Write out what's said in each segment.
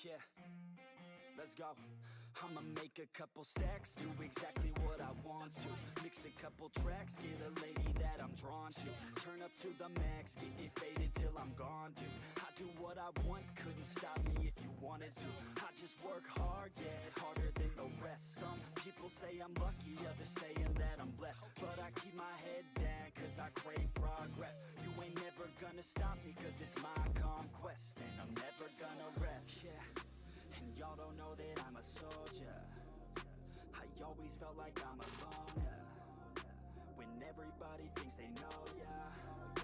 Yeah, let's go. I'ma make a couple stacks, do exactly what I want to. Mix a couple tracks, get a lady that I'm drawn to. Turn up to the max, get it faded till I'm gone, dude. I do what I want, couldn't stop me if you wanted to. I just work hard, yeah, harder than the rest. Some people say I'm lucky, others saying that I'm blessed. But I keep my head down, cause I crave progress. You ain't never gonna stop me, cause it's my conquest. And I'm never gonna rest, yeah. And y'all don't know that I'm a soldier. I always felt like I'm alone, yeah. When everybody thinks they know, yeah.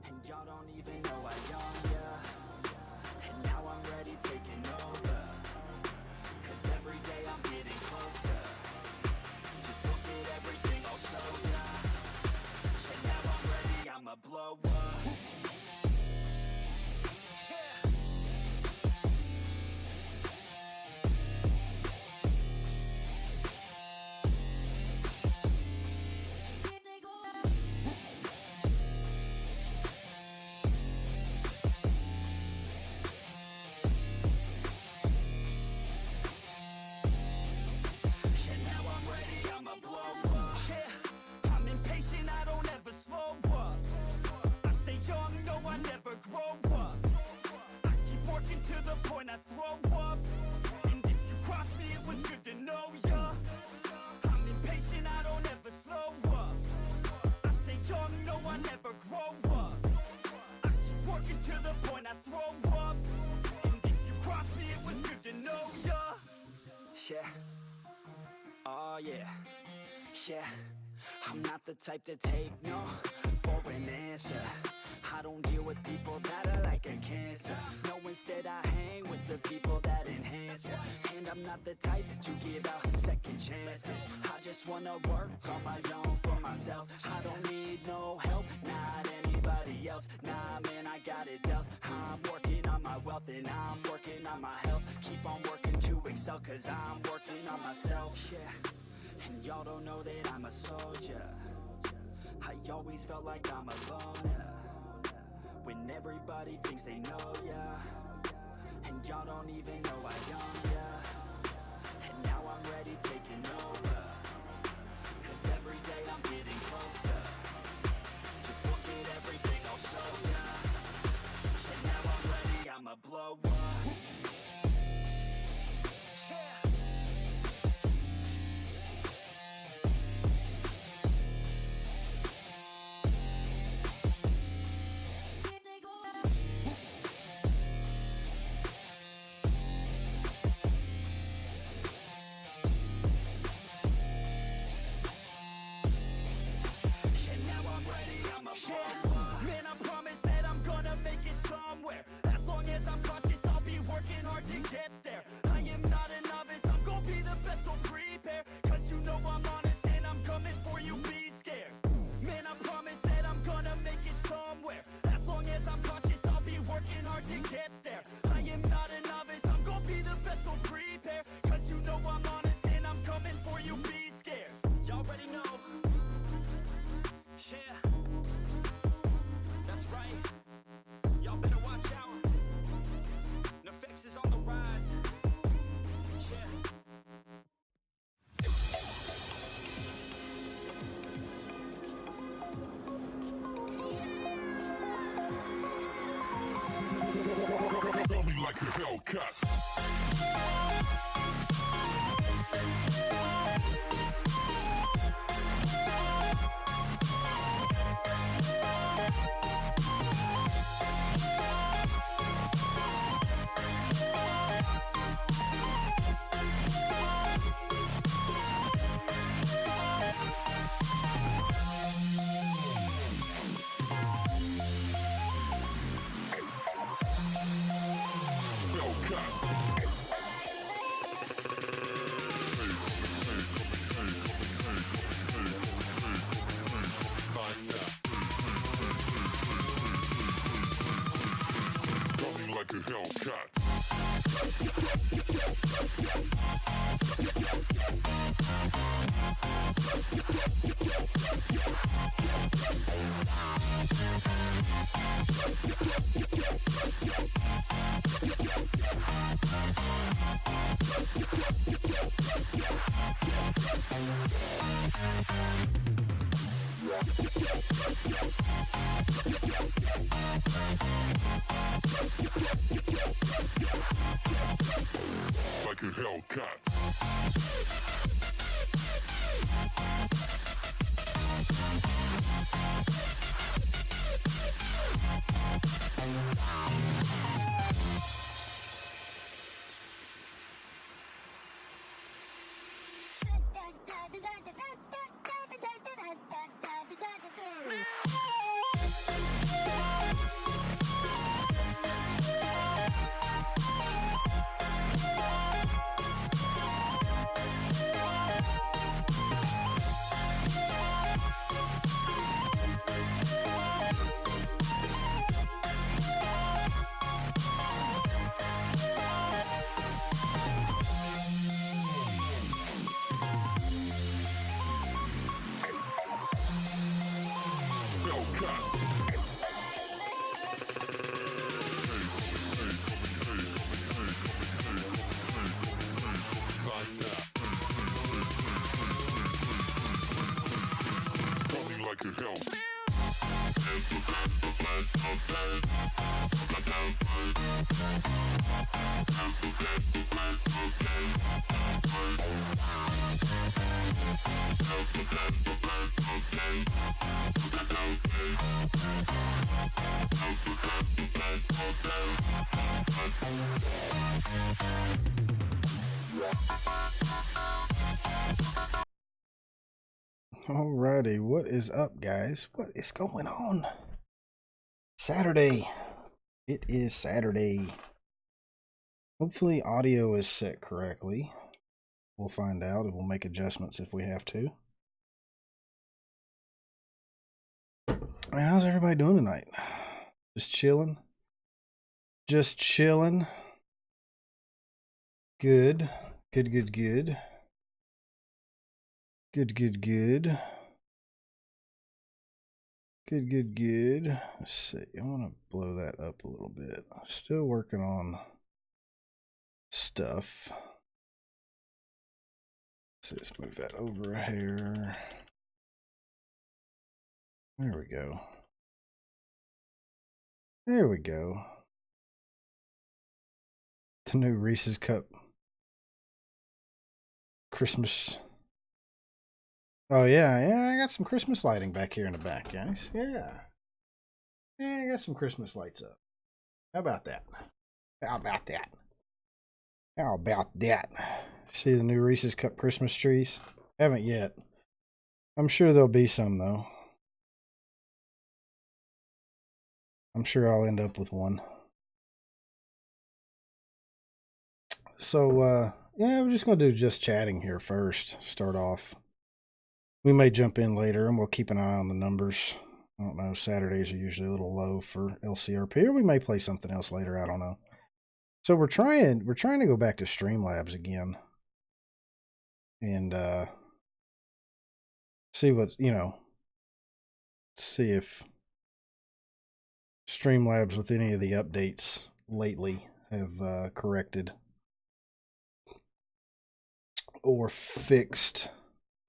And y'all don't even know I own, yeah. And now I'm ready taking over, cause every day I'm getting closer. Just look at everything I'll show ya. And now I'm ready, I'ma blow up. Yeah. I throw up, and if you cross me, it was good to know ya. I'm impatient, I don't ever slow up. I stay young, no, I never grow up. I keep working to the point I throw up, and if you cross me, it was good to know ya. Yeah, oh yeah, yeah. I'm not the type to take no for an answer. I don't deal with people that are like a cancer. No, instead I hang with the people that enhance ya. And I'm not the type to give out second chances. I just wanna work on my own for myself. I don't need no help, not anybody else. Nah, man, I got it dealt. I'm working on my wealth and I'm working on my health. Keep on working to excel, cause I'm working on myself. Yeah, and y'all don't know that I'm a soldier. I always felt like I'm alone, yeah. When everybody thinks they know, yeah. And y'all don't even know I own, yeah. And now I'm ready taking over, cause every day I'm getting closer. Just look at everything I'll show ya. And now I'm ready, I'ma blow up. Yeah. Alrighty, what is up, guys? What is going on? Saturday. It is Saturday. Hopefully audio is set correctly. We'll find out, and we'll make adjustments if we have to. How's everybody doing tonight? Just chilling? Just chilling? Good. Good, good, good. Good, good, good. Good, good, good. Let's see. I want to blow that up a little bit. Still working on stuff. So let's move that over a hair. There we go. There we go. The new Reese's Cup Christmas. Oh yeah, I got some Christmas lighting back here in the back, guys. Yeah, I got some Christmas lights up. How about that? How about that? How about that? See the new Reese's Cup Christmas trees? Haven't yet. I'm sure there'll be some though. I'm sure I'll end up with one. So yeah, we're just gonna do just chatting here first. Start off. We may jump in later, and we'll keep an eye on the numbers. I don't know. Saturdays are usually a little low for LCRP, or we may play something else later. I don't know. So we're trying to go back to Streamlabs again, and see what see if Streamlabs with any of the updates lately have corrected or fixed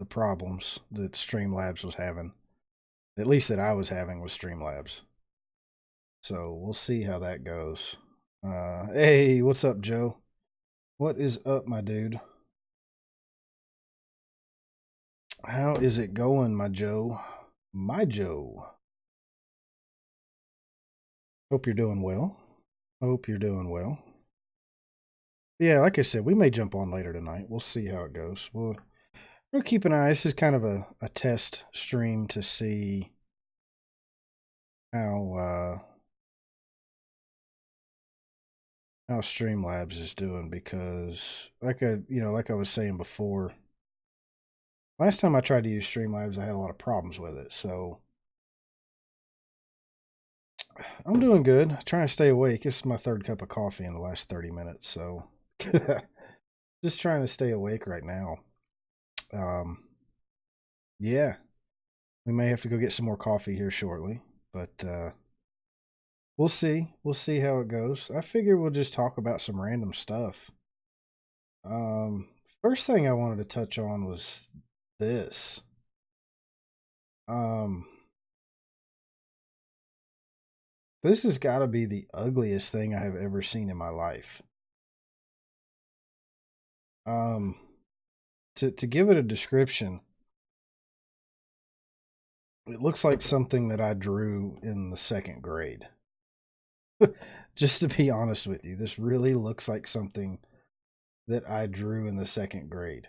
the problems that Streamlabs was having, at least that I was having with Streamlabs. So we'll see how that goes. Hey, what's up, Joe? What is up, my dude? How is it going, my Joe? My Joe. Hope you're doing well. Hope you're doing well. Yeah, like I said, we may jump on later tonight. We'll see how it goes. We'll keep an eye. This is kind of a test stream to see how Streamlabs is doing, because like I was saying before, last time I tried to use Streamlabs, I had a lot of problems with it. So I'm doing good. Trying to stay awake. This is my third cup of coffee in the last 30 minutes. So just trying to stay awake right now. Yeah, we may have to go get some more coffee here shortly, but we'll see. We'll see how it goes. I figure we'll just talk about some random stuff. First thing I wanted to touch on was this. This has got to be the ugliest thing I have ever seen in my life. to give it a description, it looks like something that I drew in the 2nd grade. Just to be honest with you, this really looks like something that I drew in the 2nd grade.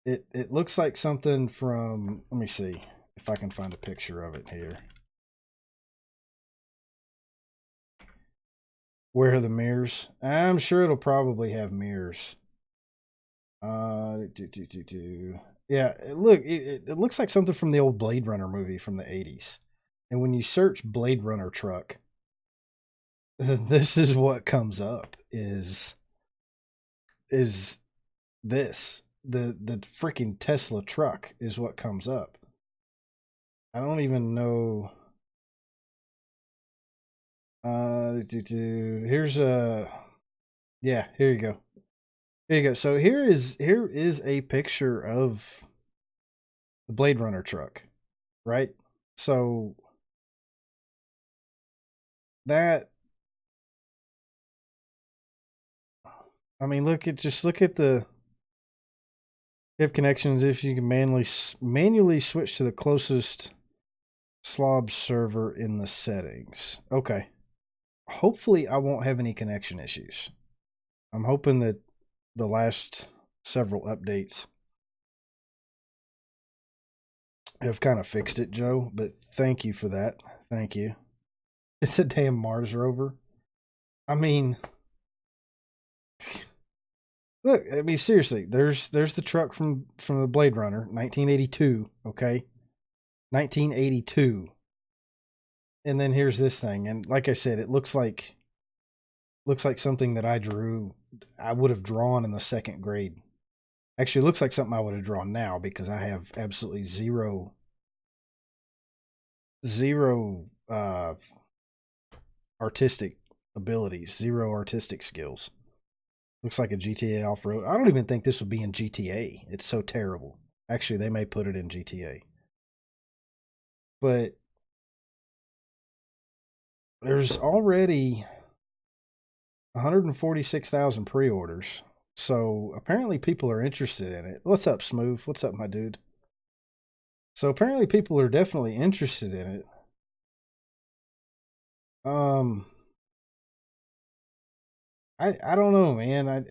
It looks like something from, let me see if I can find a picture of it here. Where are the mirrors? I'm sure it'll probably have mirrors. Yeah, it looks like something from the old Blade Runner movie from the 80s. And when you search Blade Runner truck, this is what comes up is this. The freaking Tesla truck is what comes up. I don't even know. Here's yeah, here you go. Here you go. So here is a picture of the Blade Runner truck, right? So that, I mean, look at the, if connections, if you can manually switch to the closest slob server in the settings. Okay. Hopefully I won't have any connection issues. I'm hoping that the last several updates have kind of fixed it, Joe, but thank you for that. Thank you. It's a damn Mars rover. I mean, look, I mean, seriously, there's the truck from the Blade Runner, 1982, okay? 1982. And then here's this thing, and like I said, it looks like something that I would have drawn in the 2nd grade. Actually, it looks like something I would have drawn now because I have absolutely zero artistic abilities, zero artistic skills. Looks like a GTA off-road. I don't even think this would be in GTA. It's so terrible. Actually, they may put it in GTA. But there's already 146,000 pre-orders. So apparently people are interested in it. What's up, Smooth? What's up, my dude? So apparently people are definitely interested in it. I don't know, man. I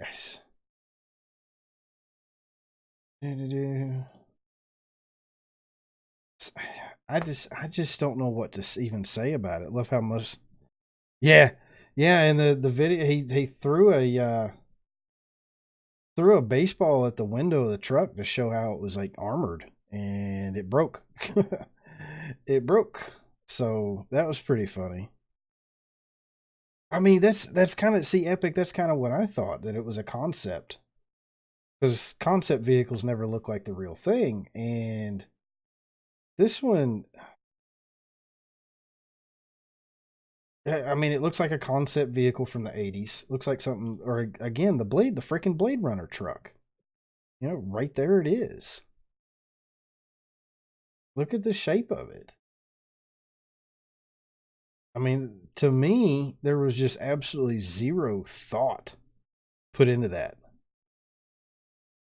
just don't know what to even say about it. Love how much. Yeah, yeah. In the video, he threw a baseball at the window of the truck to show how it was like armored, and it broke. It broke. So that was pretty funny. I mean, that's kind of, see, Epic. That's kind of what I thought, that it was a concept, because concept vehicles never look like the real thing, and this one, I mean, it looks like a concept vehicle from the 80s. Looks like something, or again, the freaking Blade Runner truck. You know, right there it is. Look at the shape of it. I mean, to me, there was just absolutely zero thought put into that.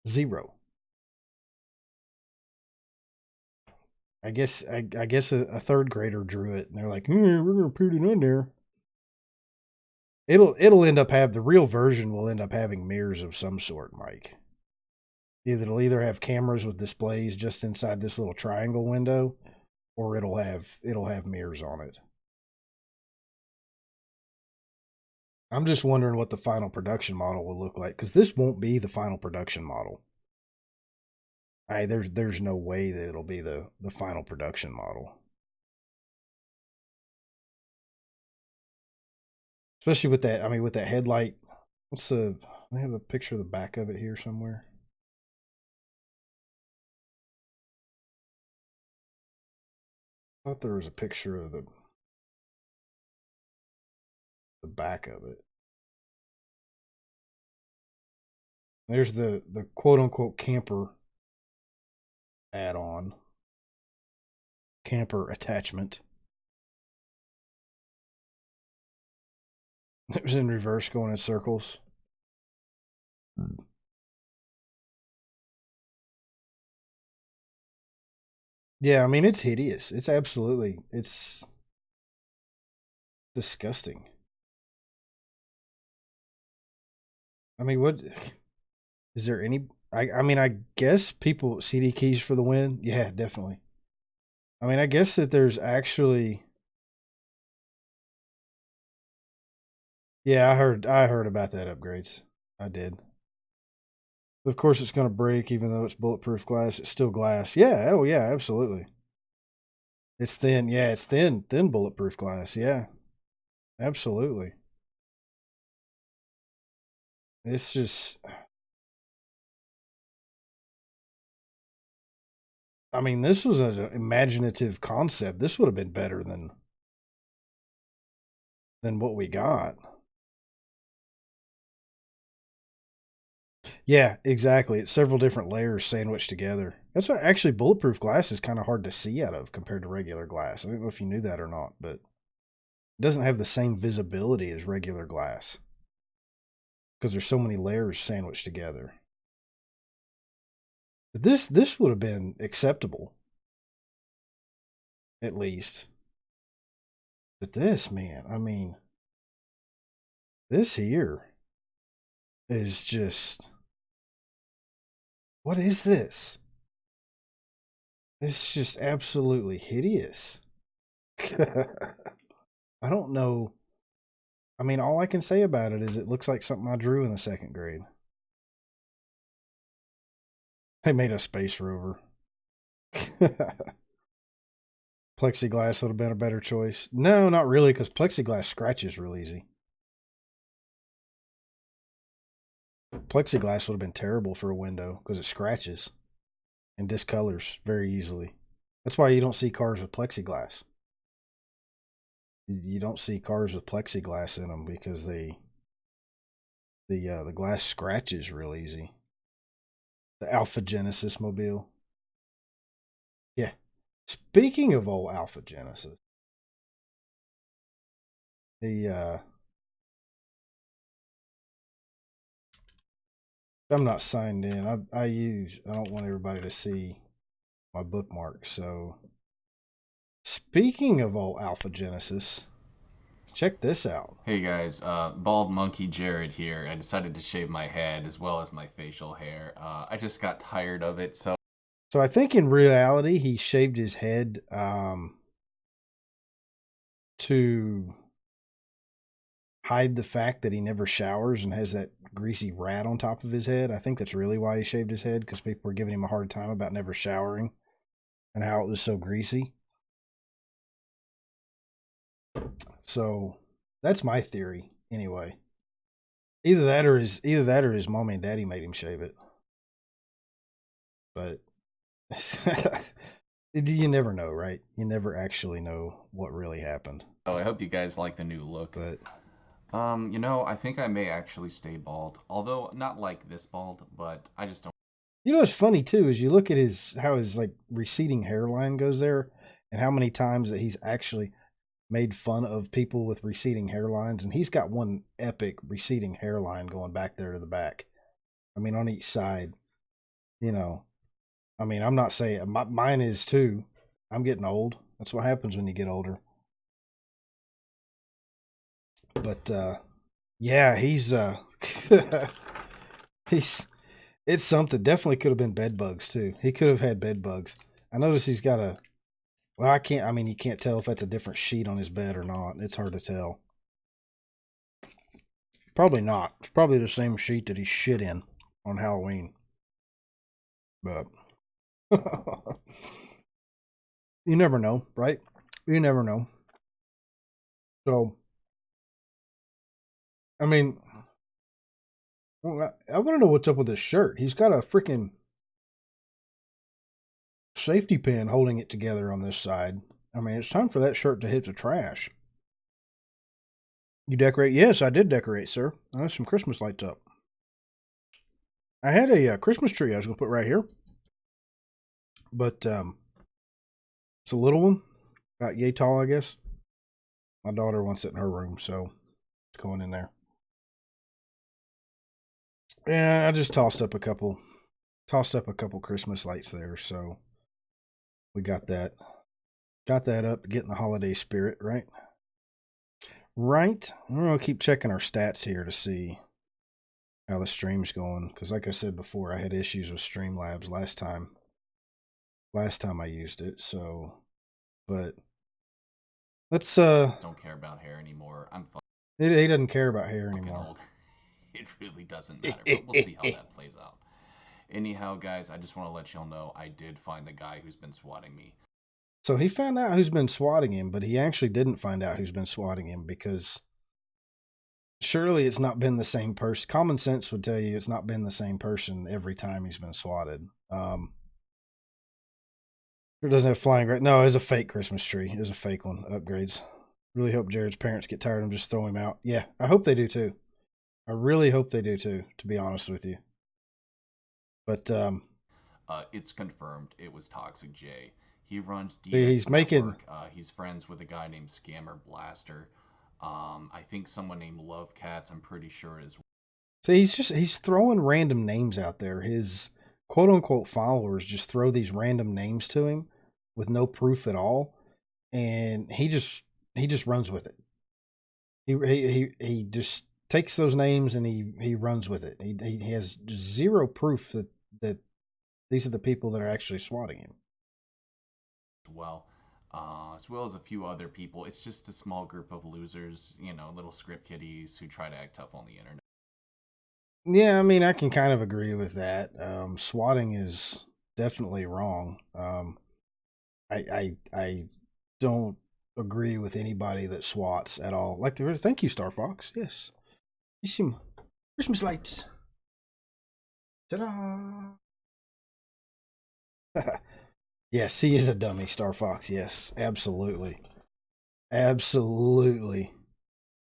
Zero. I guess a 3rd grader drew it, and they're like, we're gonna put it on there. It'll end up the real version will end up having mirrors of some sort, Mike. It'll either have cameras with displays just inside this little triangle window, or it'll have mirrors on it. I'm just wondering what the final production model will look like, because this won't be the final production model. There's no way that it'll be the final production model. Especially with that, I mean, with that headlight. I have a picture of the back of it here somewhere. I thought there was a picture of the back of it. There's the quote-unquote camper add-on. Camper attachment. It was in reverse, going in circles. Yeah, I mean, it's hideous. It's absolutely, it's disgusting. I mean, what is there any? I mean, I guess people CD keys for the win. Yeah, definitely. I mean, I guess that there's actually. Yeah, I heard about that upgrades. I did. Of course, it's going to break, even though it's bulletproof glass. It's still glass. Yeah. Oh, yeah. Absolutely. It's thin. Yeah, it's thin bulletproof glass. Yeah, absolutely. It's just. I mean, this was an imaginative concept. This would have been better than what we got. Yeah, exactly. It's several different layers sandwiched together. That's why actually bulletproof glass is kind of hard to see out of compared to regular glass. I don't know if you knew that or not, but it doesn't have the same visibility as regular glass because there's so many layers sandwiched together. But this would have been acceptable, at least. But this, man, I mean, this here is just what is this? It's just absolutely hideous. I don't know. I mean, all I can say about it is it looks like something I drew in the second grade. They made a space rover. Plexiglass would have been a better choice. No, not really, because plexiglass scratches real easy. Plexiglass would have been terrible for a window because it scratches and discolors very easily. That's why you don't see cars with plexiglass. You don't see cars with plexiglass in them because the glass scratches real easy. The Alpha Genesis mobile. Yeah. Speaking of old Alpha Genesis, the I'm not signed in. I don't want everybody to see my bookmark. So speaking of old Alpha Genesis, check this out. Hey guys, Bald Monkey Jared here. I decided to shave my head as well as my facial hair. I just got tired of it, so So I think in reality he shaved his head to hide the fact that he never showers and has that greasy rat on top of his head. I think that's really why he shaved his head, because people were giving him a hard time about never showering and how it was so greasy. So that's my theory anyway. Either that or his mommy and daddy made him shave it. But you never know, right? You never actually know what really happened. I hope you guys like the new look. But I think I may actually stay bald. Although not like this bald, but I just don't. you know what's funny too is you look at how his like receding hairline goes there, and how many times that he's actually made fun of people with receding hairlines, and he's got one epic receding hairline going back there to the back. I mean, on each side, you know. I mean, I'm not saying mine is too. I'm getting old. That's what happens when you get older. But yeah, he's he's it's something. Definitely could have been bed bugs too. He could have had bed bugs. I notice he's got a. Well, I can't. I mean, you can't tell if that's a different sheet on his bed or not. It's hard to tell. Probably not. It's probably the same sheet that he shit in on Halloween. But you never know, right? You never know. So, I mean, I want to know what's up with this shirt. He's got a freaking safety pin holding it together on this side. I mean, it's time for that shirt to hit the trash. You decorate? Yes, I did decorate, sir. I have some Christmas lights up. I had a Christmas tree I was going to put right here, but it's a little one, about yay tall, I guess. My daughter wants it in her room, so it's going in there. Yeah, I just tossed up a couple Christmas lights there. So We got that. Got that up, getting the holiday spirit, right? Right. I'm going to keep checking our stats here to see how the stream's going. Because like I said before, I had issues with Streamlabs last time I used it. So, but let's, Don't care about hair anymore. I'm fine. he doesn't care about hair Fucking anymore. old. It really doesn't matter, but we'll see how that plays out. Anyhow, guys, I just want to let y'all know I did find the guy who's been swatting me. So he found out who's been swatting him, but he actually didn't find out who's been swatting him because surely it's not been the same person. Common sense would tell you it's not been the same person every time he's been swatted. It doesn't have flying great. No, it's a fake Christmas tree. It was a fake one. Upgrades. Really hope Jared's parents get tired of him, just throw him out. Yeah, I hope they do too. I really hope they do too, to be honest with you. But it's confirmed it was Toxic J. He runs DX he's making. He's friends with a guy named Scammer Blaster. I think someone named Love Cats. I'm pretty sure it is. So he's throwing random names out there. His quote unquote followers just throw these random names to him with no proof at all, and he just runs with it. He just takes those names and he runs with it. He has zero proof that these are the people that are actually swatting him. Well, as well as a few other people. It's just a small group of losers, you know, little script kiddies who try to act tough on the internet. Yeah, I mean, I can kind of agree with that. Swatting is definitely wrong. I don't agree with anybody that swats at all. Like the thank you, Star Fox. Yes, some Christmas lights. Ta-da! Yes, he is a dummy, Star Fox. Yes, absolutely, absolutely,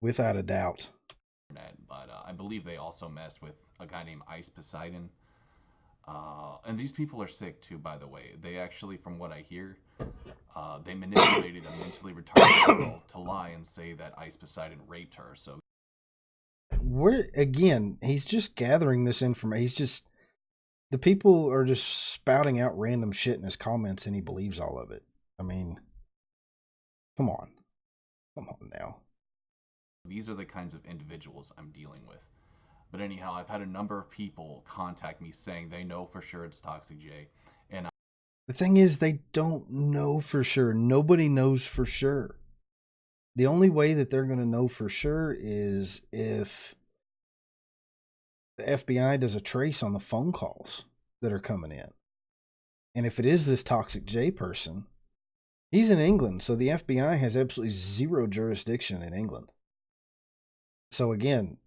without a doubt. But I believe they also messed with a guy named Ice Poseidon. And these people are sick too, by the way. They actually, from what I hear, they manipulated a mentally retarded girl to lie and say that Ice Poseidon raped her. So he's just gathering this information. The people are just spouting out random shit in his comments and he believes all of it. I mean, come on now. These are the kinds of individuals I'm dealing with. But anyhow, I've had a number of people contact me saying they know for sure it's Toxic J. And the thing is, they don't know for sure. Nobody knows for sure. The only way that they're going to know for sure is if the FBI does a trace on the phone calls that are coming in. And if it is this Toxic J person, he's in England, so the FBI has absolutely zero jurisdiction in England. So again,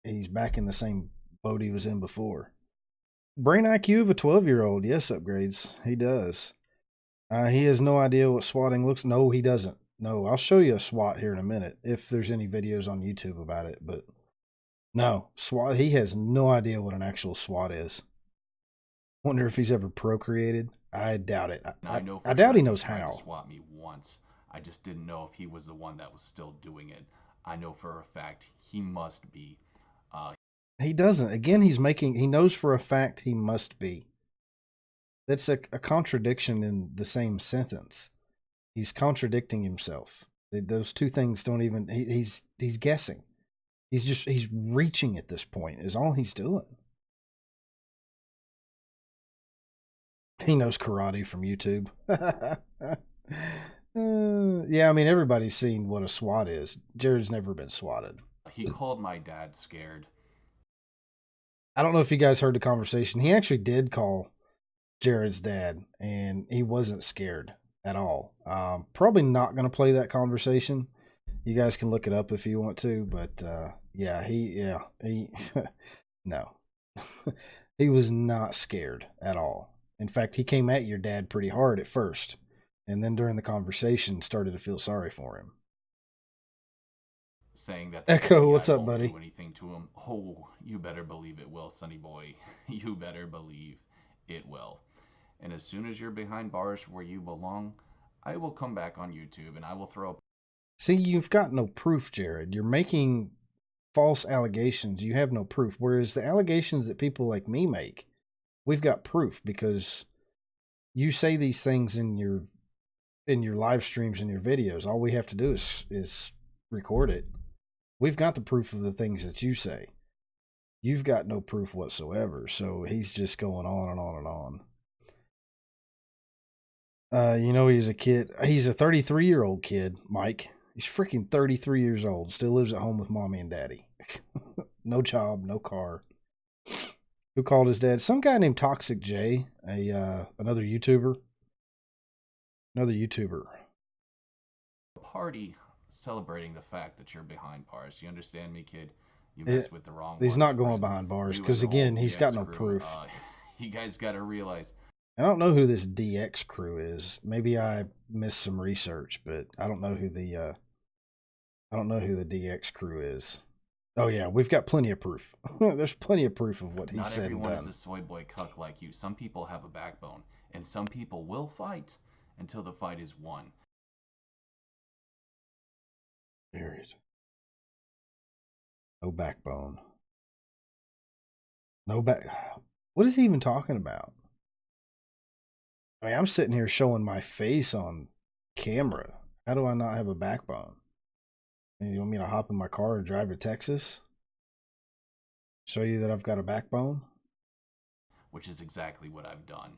he's back in the same boat he was in before. Brain IQ of a 12-year-old. Yes, upgrades. He does. He has no idea what swatting looks. No, he doesn't. No, I'll show you a SWAT here in a minute if there's any videos on YouTube about it. But no, SWAT. He has no idea what an actual SWAT is. Wonder if he's ever procreated. I doubt it. I doubt he knows how. He swat me once. I just didn't know if he was the one that was still doing it. I know for a fact he must be. He doesn't. Again, he knows for a fact he must be. That's a contradiction in the same sentence. He's contradicting himself. Those two things don't even, he's guessing. He's reaching at this point is all he's doing. He knows karate from YouTube. Yeah, I mean, everybody's seen what a SWAT is. Jared's never been swatted. He called my dad scared. I don't know if you guys heard the conversation. He actually did call Jared's dad, and he wasn't scared at all. Probably not going to play that conversation. You guys can look it up if you want to, but he no. He was not scared at all. In fact, he came at your dad pretty hard at first, and then during the conversation started to feel sorry for him. Saying that Echo, what's up, buddy? Do anything to him. Oh, you better believe it will, sonny boy. You better believe it will. And as soon as you're behind bars where you belong, I will come back on YouTube and I will throw up. See, you've got no proof, Jared. You're making false allegations. You have no proof. Whereas the allegations that people like me make, we've got proof because you say these things in your live streams and your videos. All we have to do is record it. We've got the proof of the things that you say. You've got no proof whatsoever. So he's just going on and on and on. You know, he's a kid. He's a 33-year-old kid, Mike. He's freaking 33 years old. Still lives at home with mommy and daddy. No job, no car. Who called his dad? Some guy named Toxic J, another YouTuber. Another YouTuber. Party celebrating the fact that you're behind bars. You understand me, kid? You messed with the wrong one. He's not going behind bars because, again, he's got no proof. You guys got to realize. I don't know who this DX crew is. Maybe I missed some research, but I don't know who the DX crew is. Oh yeah, we've got plenty of proof. There's plenty of proof of what he said and done. Not everyone is a soy boy cuck like you. Some people have a backbone, and some people will fight until the fight is won. Period. No backbone. No back. What is he even talking about? I mean, I'm sitting here showing my face on camera. How do I not have a backbone? And you want me to hop in my car and drive to Texas? Show you that I've got a backbone? Which is exactly what I've done.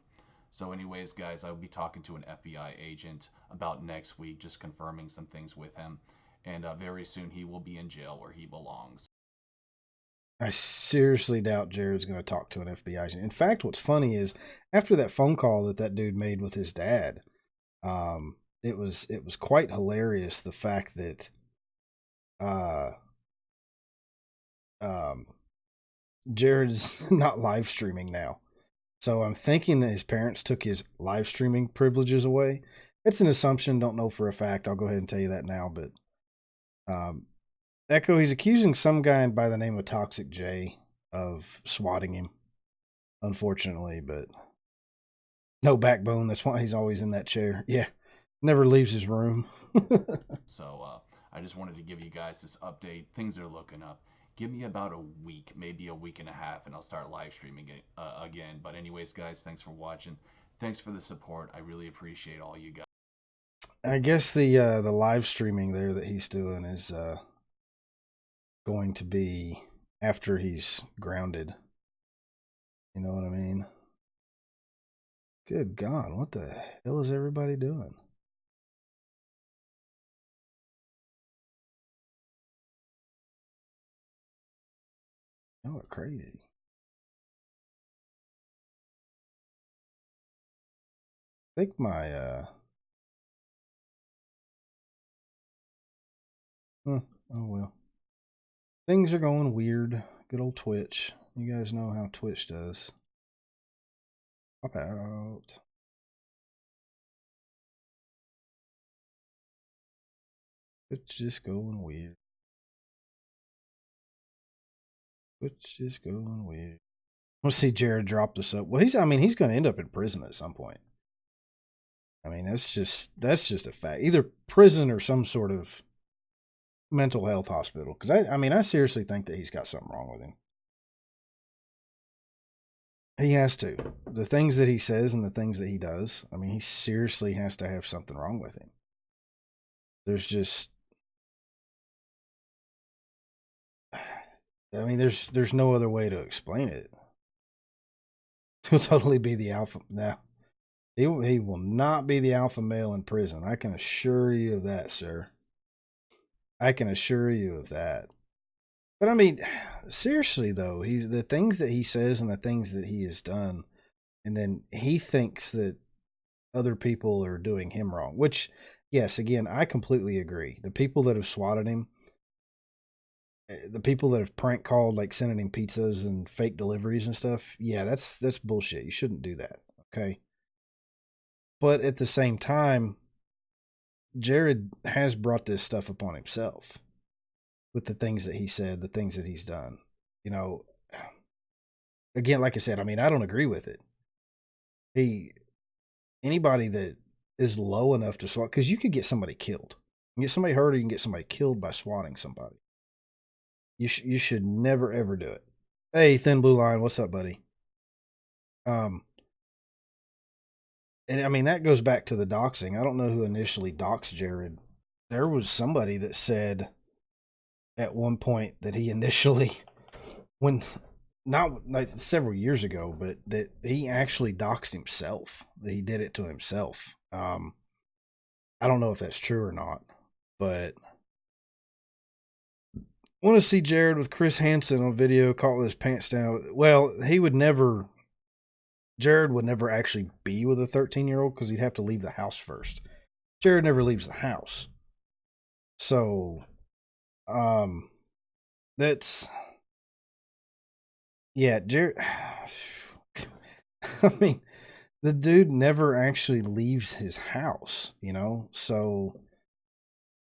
So anyways, guys, I'll be talking to an FBI agent about next week, just confirming some things with him. And very soon he will be in jail where he belongs. I seriously doubt Jared's going to talk to an FBI agent. In fact, what's funny is after that phone call that dude made with his dad, it was quite hilarious, the fact that Jared's not live streaming now. So I'm thinking that his parents took his live streaming privileges away. It's an assumption, don't know for a fact. I'll go ahead and tell you that now, but Echo, he's accusing some guy by the name of Toxic J of swatting him, unfortunately, but no backbone. That's why he's always in that chair. Yeah, never leaves his room. So I just wanted to give you guys this update. Things are looking up. Give me about a week, maybe a week and a half, and I'll start live streaming it again. But anyways, guys, thanks for watching. Thanks for the support. I really appreciate all you guys. I guess the live streaming there that he's doing is going to be after he's grounded. You know what I mean? Good God, what the hell is everybody doing? Y'all are crazy. I think my oh well. Things are going weird. Good old Twitch. You guys know how Twitch does. Pop out. It's just going weird. It's just going weird. Let's see Jared drop this up. Well, he's going to end up in prison at some point. I mean, that's just a fact. Either prison or some sort of mental health hospital. Because I seriously think that he's got something wrong with him. He has to. The things that he says and the things that he does, I mean, he seriously has to have something wrong with him. There's no other way to explain it. He'll totally be the alpha. Now, he will not be the alpha male in prison. I can assure you of that, sir. I can assure you of that. But I mean, seriously though, the things that he says and the things that he has done, and then he thinks that other people are doing him wrong, which, yes, again, I completely agree. The people that have swatted him, the people that have prank called, like sending him pizzas and fake deliveries and stuff, yeah, that's bullshit. You shouldn't do that, okay? But at the same time, Jared has brought this stuff upon himself with the things that he said, the things that he's done. You know, again, like I said, I mean, I don't agree with it. Anybody that is low enough to swat, because you could get somebody killed. You can get somebody hurt or you can get somebody killed by swatting somebody. You should never, ever do it. Hey, Thin Blue Line, what's up, buddy? And I mean, that goes back to the doxing. I don't know who initially doxed Jared. There was somebody that said at one point that he initially, when not like several years ago, but that he actually doxed himself. That he did it to himself. I don't know if that's true or not, but want to see Jared with Chris Hansen on video caught with his pants down. Well, he would never. Jared would never actually be with a 13-year-old because he'd have to leave the house first. Jared never leaves the house. So, that's, yeah, Jared, I mean, the dude never actually leaves his house, you know? So,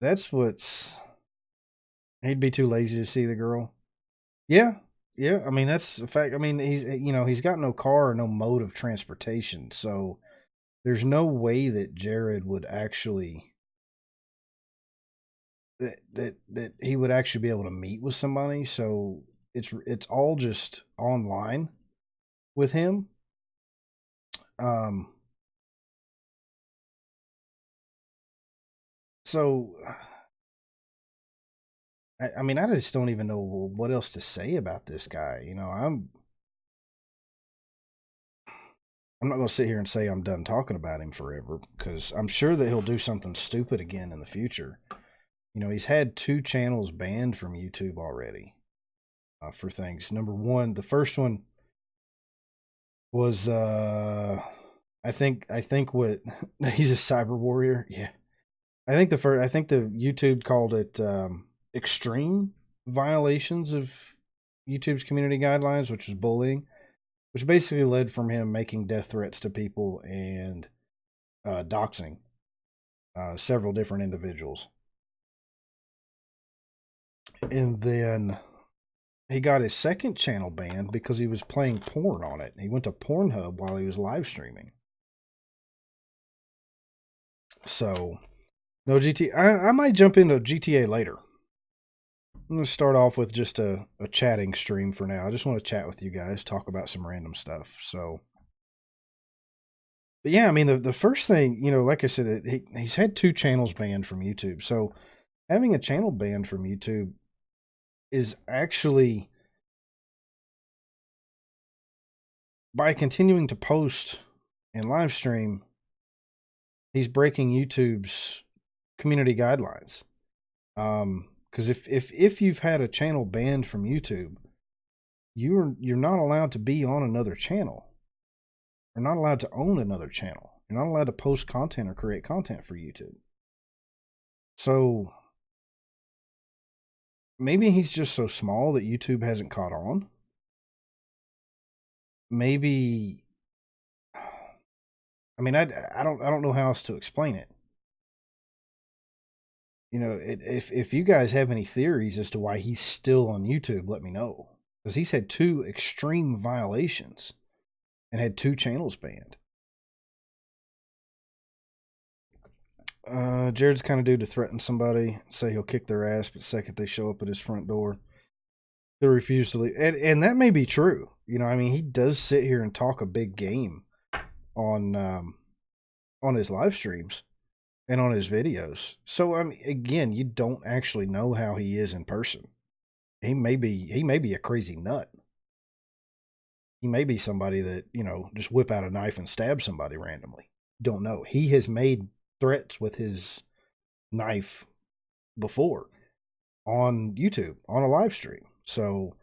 that's he'd be too lazy to see the girl. Yeah, yeah. I mean, that's a fact. I mean, he's got no car or no mode of transportation, so there's no way that Jared would actually that he would actually be able to meet with somebody. So it's all just online with him. So I mean, I just don't even know what else to say about this guy. You know, I'm not going to sit here and say I'm done talking about him forever because I'm sure that he'll do something stupid again in the future. You know, he's had 2 channels banned from YouTube already for things. Number one, the first one was I think what he's a cyber warrior. Yeah, I think the YouTube called it extreme violations of YouTube's community guidelines, which was bullying, which basically led from him making death threats to people and doxing several different individuals. And then he got his second channel banned because he was playing porn on it. He went to Pornhub while he was live streaming. So, no GTA. I might jump into GTA later. I'm going to start off with just a chatting stream for now. I just want to chat with you guys, talk about some random stuff. So, but yeah, I mean, the first thing, you know, like I said, he's had 2 channels banned from YouTube. So, having a channel banned from YouTube is actually, by continuing to post and live stream, he's breaking YouTube's community guidelines. Because if you've had a channel banned from YouTube, you're not allowed to be on another channel. You're not allowed to own another channel. You're not allowed to post content or create content for YouTube. So maybe he's just so small that YouTube hasn't caught on. Maybe, I mean, I don't know how else to explain it. You know, if you guys have any theories as to why he's still on YouTube, let me know. Because he's had 2 extreme violations and had 2 channels banned. Jared's kind of dude to threaten somebody, say he'll kick their ass, but the second they show up at his front door, he'll refuse to leave. And that may be true. You know, I mean, he does sit here and talk a big game on his live streams and on his videos. So, I mean, again, you don't actually know how he is in person. He may be a crazy nut. He may be somebody that, you know, just whip out a knife and stab somebody randomly. Don't know. He has made threats with his knife before on YouTube on a live stream. So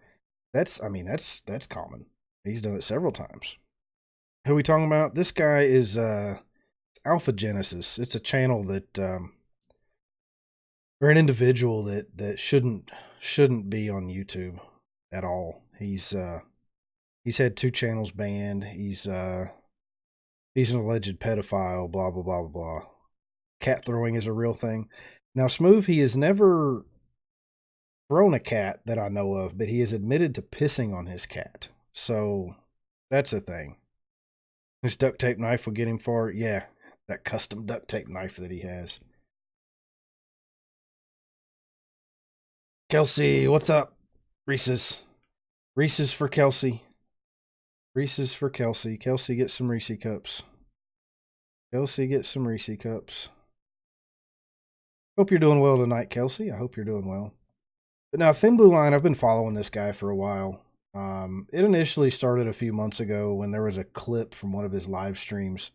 that's common. He's done it several times. Who are we talking about? This guy is Alpha Genesis. It's a channel that or an individual that shouldn't be on YouTube at all. He's had 2 channels banned. He's an alleged pedophile, blah blah blah blah blah. Cat throwing is a real thing. Now, Smooth, he has never thrown a cat that I know of, but he has admitted to pissing on his cat. So that's a thing. His duct tape knife will get him far. Yeah, that custom duct tape knife that he has. Kelsey, what's up? Reese's for Kelsey. Reese's for Kelsey. Kelsey, get some Reese cups. Kelsey, get some Reese cups. Hope you're doing well tonight, Kelsey. I hope you're doing well. But now, Thin Blue Line, I've been following this guy for a while. It initially started a few months ago when there was a clip from one of his live streams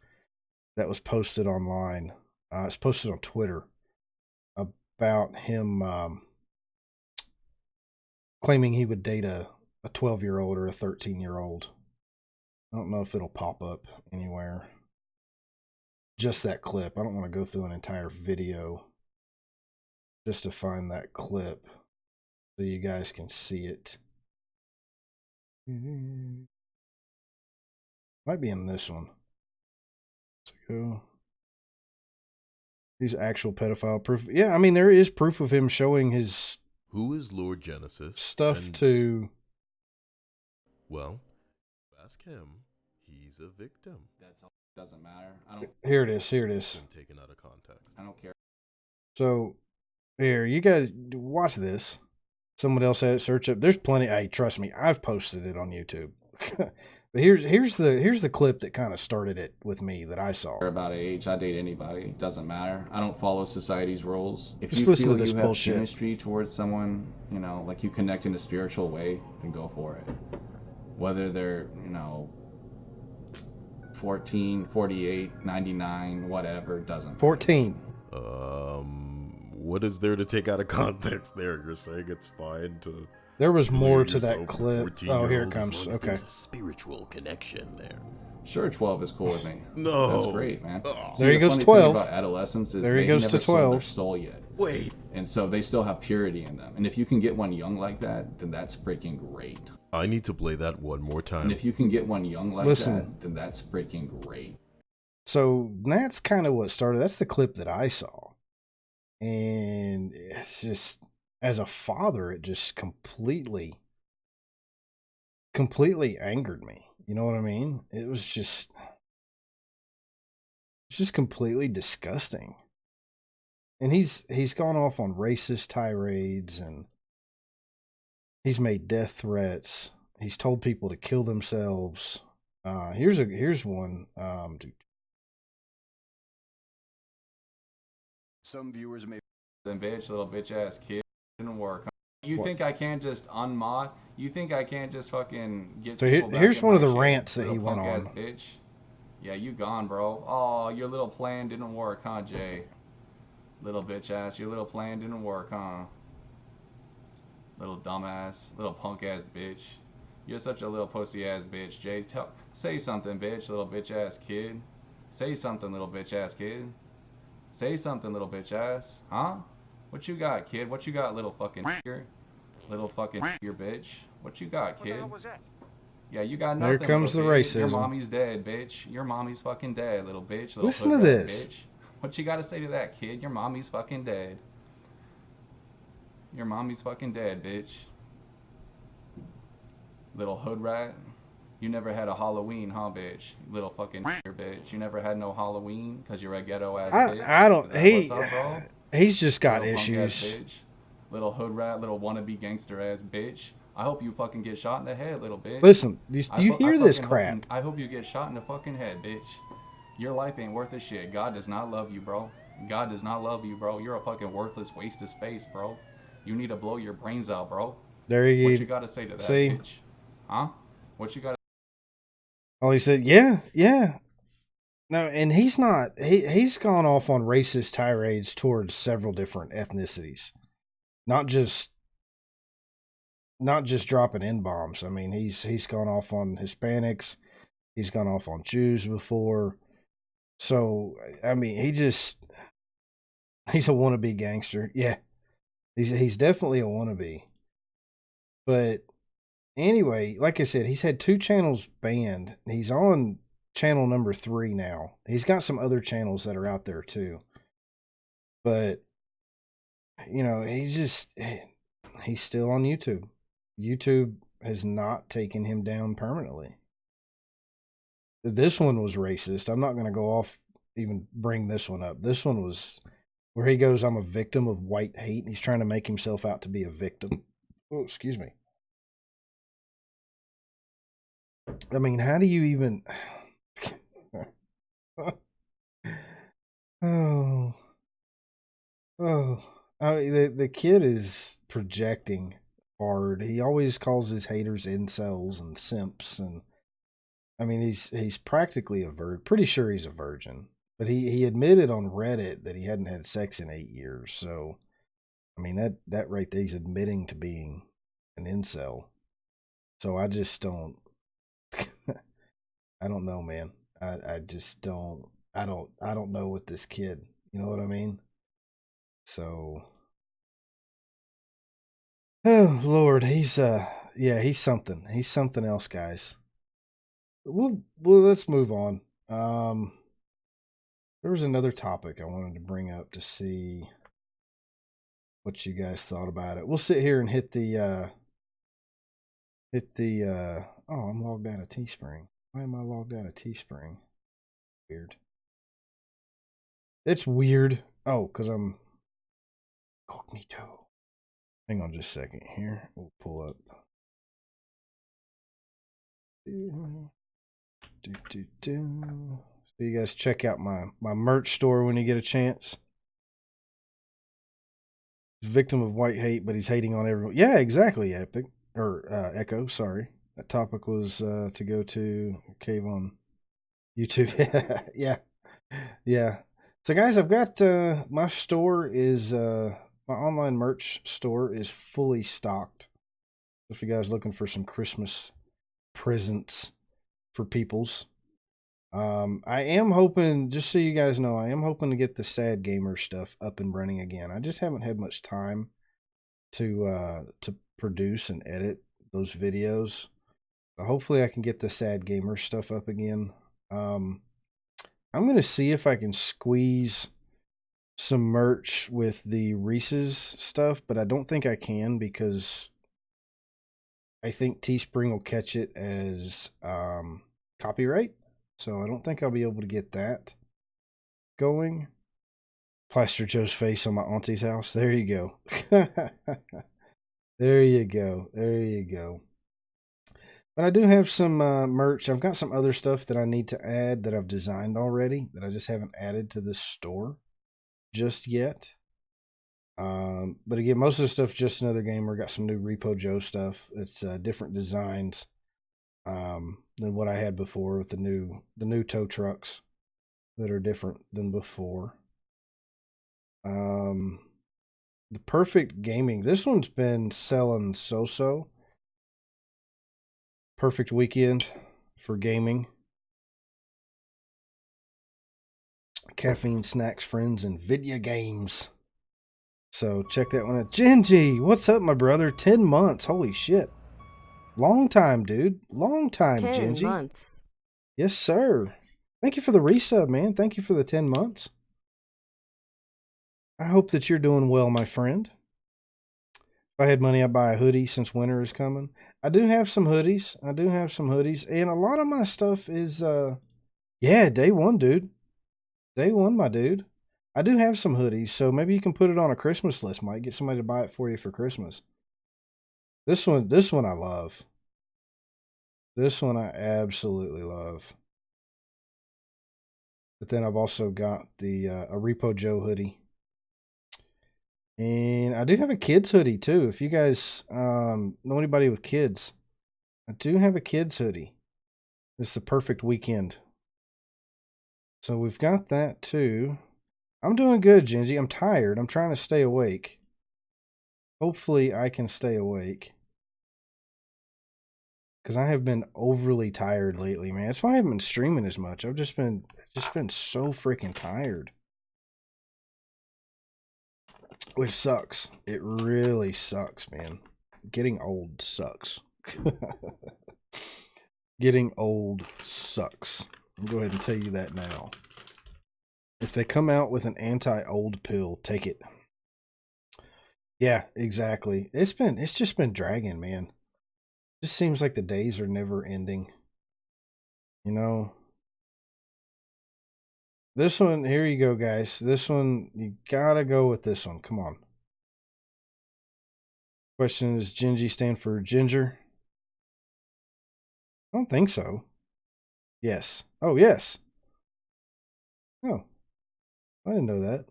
that was posted online. It's posted on Twitter about him claiming he would date a 12-year-old or a 13-year-old. I don't know if it'll pop up anywhere. Just that clip. I don't want to go through an entire video just to find that clip so you guys can see it. Might be in this one. Let's go. These actual pedophile proof. Yeah, I mean, there is proof of him showing his Who is Lord Genesis? stuff to. Well, ask him. He's a victim. That's all. Doesn't matter. I don't. Here it is. Here it is. Been taken out of context. I don't care. So, here, you guys watch this. Someone else had it search up. There's plenty. Hey, trust me, I've posted it on YouTube. But here's the clip that kind of started it with me that I saw. About age, I date anybody. Doesn't matter. I don't follow society's rules. If Just you listen feel to this you have bullshit. chemistry towards someone, you know, like you connect in a spiritual way, then go for it. Whether they're, you know, 14, 48, 99, whatever, doesn't matter. 14. What is there to take out of context there? You're saying it's fine to. There was more to yourself that a clip. Oh, here it 14-year-old as comes. long as Okay. There's a spiritual connection there. Sure, 12 is cool with me. No. That's great, man. Oh. See, There he the goes, funny 12. thing about adolescence is There he they goes never to sold 12. their soul yet. Wait. And so they still have purity in them. And if you can get one young like that, then that's freaking great. I need to play that one more time. And if you can get one young like Listen. that, then that's freaking great. So that's kind of what started. That's the clip that I saw. And it's just, as a father, it just completely angered me. You know what I mean? It's just completely disgusting. And he's gone off on racist tirades, and he's made death threats. He's told people to kill themselves. Here's one. Some viewers may. Then bitch, little bitch ass kid, didn't work. You What? think I can't just unmod? You think I can't just fucking get So people back here's in one of my the shit, rants that little he went punk-ass on. Bitch. Yeah, you gone, bro. Oh, your little plan didn't work, huh, Jay? Little bitch ass, your little plan didn't work, huh? Little dumbass, little punk ass bitch. You're such a little pussy ass bitch, Jay. Say something, bitch, little bitch ass kid. Say something, little bitch ass kid. Say something, little bitch ass. Huh? What you got, kid? What you got, little fucking nigger? Little fucking nigger bitch. What you got, kid? Yeah, you got nothing. There comes the little bitch. racism. Your mommy's dead, bitch. Your mommy's fucking dead, little bitch. Little Listen to hood rat this. Bitch. What you got to say to that, kid? Your mommy's fucking dead. Your mommy's fucking dead, bitch. Little hood rat. You never had a Halloween, huh, bitch? Little fucking nigger, bitch. You never had no Halloween because you're a ghetto ass bitch. I don't. Is that He what's up, bro? he's just got Little punk ass issues. bitch. Little hood rat, little wannabe gangster ass bitch. I hope you fucking get shot in the head, little bitch. Listen, do you I hear this fucking crap? I hope you get shot in the fucking head, bitch. Your life ain't worth a shit. God does not love you, bro. God does not love you, bro. You're a fucking worthless waste of space, bro. You need to blow your brains out, bro. There What you you gotta say to that, see? bitch? Huh? What you gotta Oh, he said, yeah. No, and he's not. He's gone off on racist tirades towards several different ethnicities, not just dropping n bombs. I mean, he's gone off on Hispanics. He's gone off on Jews before. So I mean, he's a wannabe gangster. Yeah, he's definitely a wannabe. But anyway, like I said, he's had 2 channels banned. He's on channel number 3 now. He's got some other channels that are out there too. But you know, he's still on YouTube. YouTube has not taken him down permanently. This one was racist. I'm not going to go off, even bring this one up. This one was where he goes, I'm a victim of white hate. And he's trying to make himself out to be a victim. Oh, excuse me. I mean, how do you even... Oh, oh, the kid is projecting hard. He always calls his haters incels and simps, and I mean he's practically a virgin. Pretty sure he's a virgin, but he admitted on Reddit that he hadn't had sex in 8 years. So I mean that right there, he's admitting to being an incel. So I just don't. I don't know, man. I just don't. I don't know with this kid. You know what I mean? So, oh Lord, he's something. He's something else, guys. Well, let's move on. There was another topic I wanted to bring up to see what you guys thought about it. We'll sit here and hit the oh, I'm logged out of Teespring. Why am I logged out of Teespring? Weird. It's weird. Oh, because I'm incognito. Hang on just a second here. We'll pull up. So you guys check out my merch store when you get a chance. Victim of white hate, but he's hating on everyone. Yeah, exactly, Epic. Or Echo, sorry. That topic was to go to Cave on YouTube. Yeah. Yeah. So guys, I've got my store is my online merch store is fully stocked. If you guys are looking for some Christmas presents for peoples. I am hoping, just so you guys know, I am hoping to get the Sad Gamer stuff up and running again. I just haven't had much time to produce and edit those videos. So hopefully I can get the Sad Gamer stuff up again. I'm going to see if I can squeeze some merch with the Reese's stuff, but I don't think I can because I think Teespring will catch it as copyright. So I don't think I'll be able to get that going. Plaster Joe's face on my auntie's house. There you go. There you go. There you go. But I do have some merch. I've got some other stuff that I need to add that I've designed already that I just haven't added to this store just yet. But again, most of the stuff just another gamer. Got some new Repo Joe stuff. It's different designs than what I had before with the new tow trucks that are different than before. The Perfect Gaming. This one's been selling so. Perfect weekend for gaming. Caffeine, snacks, friends, and video games. So check that one out. Genji, what's up, my brother? 10 months. Holy shit. Long time, dude. Long time, 10 Genji. months. Yes, sir. Thank you for the resub, man. Thank you for the 10 months. I hope that you're doing well, my friend. If I had money, I'd buy a hoodie since winter is coming. I do have some hoodies. And a lot of my stuff is, yeah, day one, dude. Day one, my dude. I do have some hoodies, so maybe you can put it on a Christmas list, Mike. Get somebody to buy it for you for Christmas. This one I love. This one I absolutely love. But then I've also got the a Repo Joe hoodie. And I do have a kids hoodie too. If you guys know anybody with kids, I do have a kids hoodie. It's the perfect weekend. So we've got that too. I'm doing good, Gingy. I'm tired. I'm trying to stay awake. Hopefully I can stay awake. Because I have been overly tired lately, man. That's why I haven't been streaming as much. I've just been so freaking tired. Which sucks. It really sucks, man. Getting old sucks. Getting old sucks. I'll go ahead and tell you that now. If they come out with an anti-old pill, take it. Yeah, exactly. It's just been dragging, man. It just seems like the days are never ending. You know? This one, here you go, guys. This one, you gotta go with this one. Come on. Question is, Gingy stand for ginger? I don't think so. Yes. Oh, yes. Oh. I didn't know that.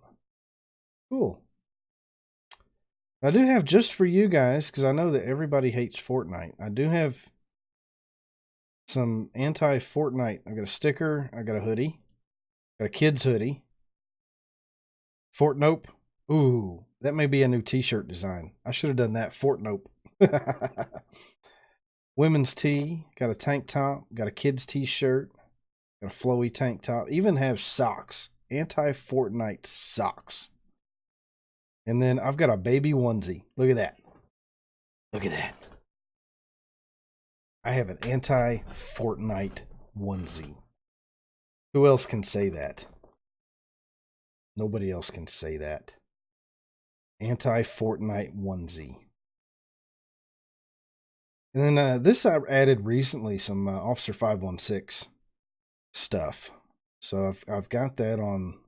Cool. I do have, just for you guys, because I know that everybody hates Fortnite, I do have some anti-Fortnite. I got a sticker. I got a hoodie. Got a kid's hoodie. Fortnope. Ooh, that may be a new t-shirt design. I should have done that. Fortnope. Women's tee. Got a tank top. Got a kid's t-shirt. Got a flowy tank top. Even have socks. Anti-Fortnite socks. And then I've got a baby onesie. Look at that. Look at that. I have an anti-Fortnite onesie. Who else can say that? Nobody else can say that. Anti-Fortnite onesie. And then this I added recently, some Officer 516 stuff. So I've got that on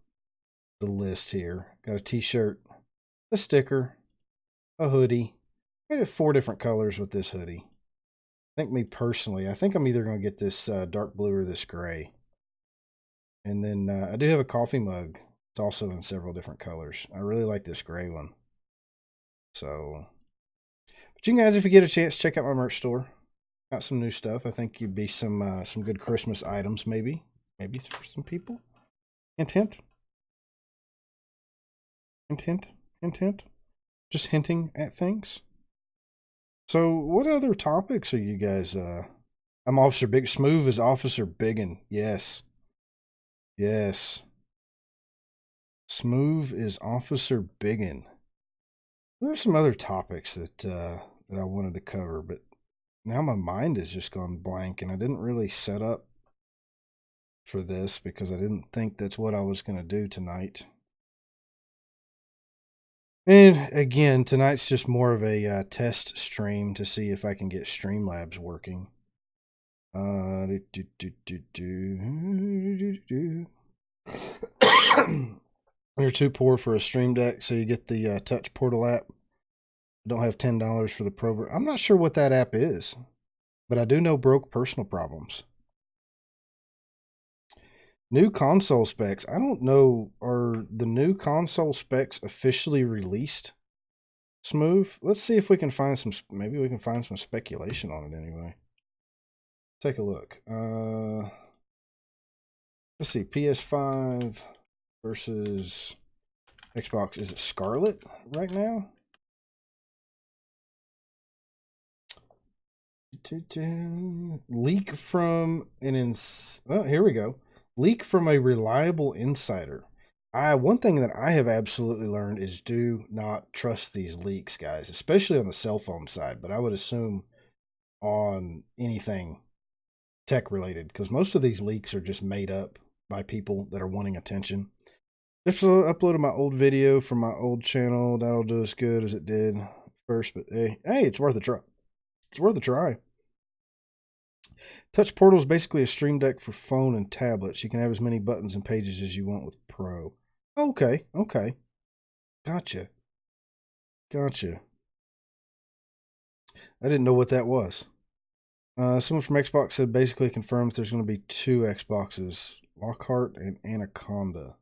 the list here. Got a t-shirt, a sticker, a hoodie. I got 4 different colors with this hoodie. I think me personally, I think I'm either going to get this dark blue or this gray. And then I do have a coffee mug. It's also in several different colors. I really like this gray one. So, but you guys, if you get a chance, check out my merch store. Got some new stuff. I think you'd be some good Christmas items, maybe for some people. Hint, hint. Hint, hint. Hint, hint. Just hinting at things. So, what other topics are you guys? I'm Officer Big. Smooth is Officer Biggin. Yes. Yes. Smooth is Officer Biggin. There's some other topics that I wanted to cover, but now my mind has just gone blank, and I didn't really set up for this because I didn't think that's what I was going to do tonight. And again, tonight's just more of a test stream to see if I can get Streamlabs working. You're too poor for a Stream Deck, so you get the Touch Portal app. Don't have $10 for the Pro. I'm not sure what that app is, but I do know broke personal problems. New console specs. I don't know. Are the new console specs officially released? Smooth. Let's see if we can find some. Maybe we can find some speculation on it anyway. Take a look. Let's see. PS5 versus Xbox. Is it Scarlet right now? Leak from an oh, here we go. Leak from a reliable insider. One thing that I have absolutely learned is do not trust these leaks, guys, especially on the cell phone side, but I would assume on anything tech related, because most of these leaks are just made up by people that are wanting attention. Just uploaded my old video from my old channel. That'll do as good as it did first, but hey, it's worth a try. It's worth a try. Touch Portal is basically a Stream Deck for phone and tablets. You can have as many buttons and pages as you want with Pro. Okay. Gotcha. I didn't know what that was. Someone from Xbox said basically confirmed there's going to be 2 Xboxes, Lockhart and Anaconda.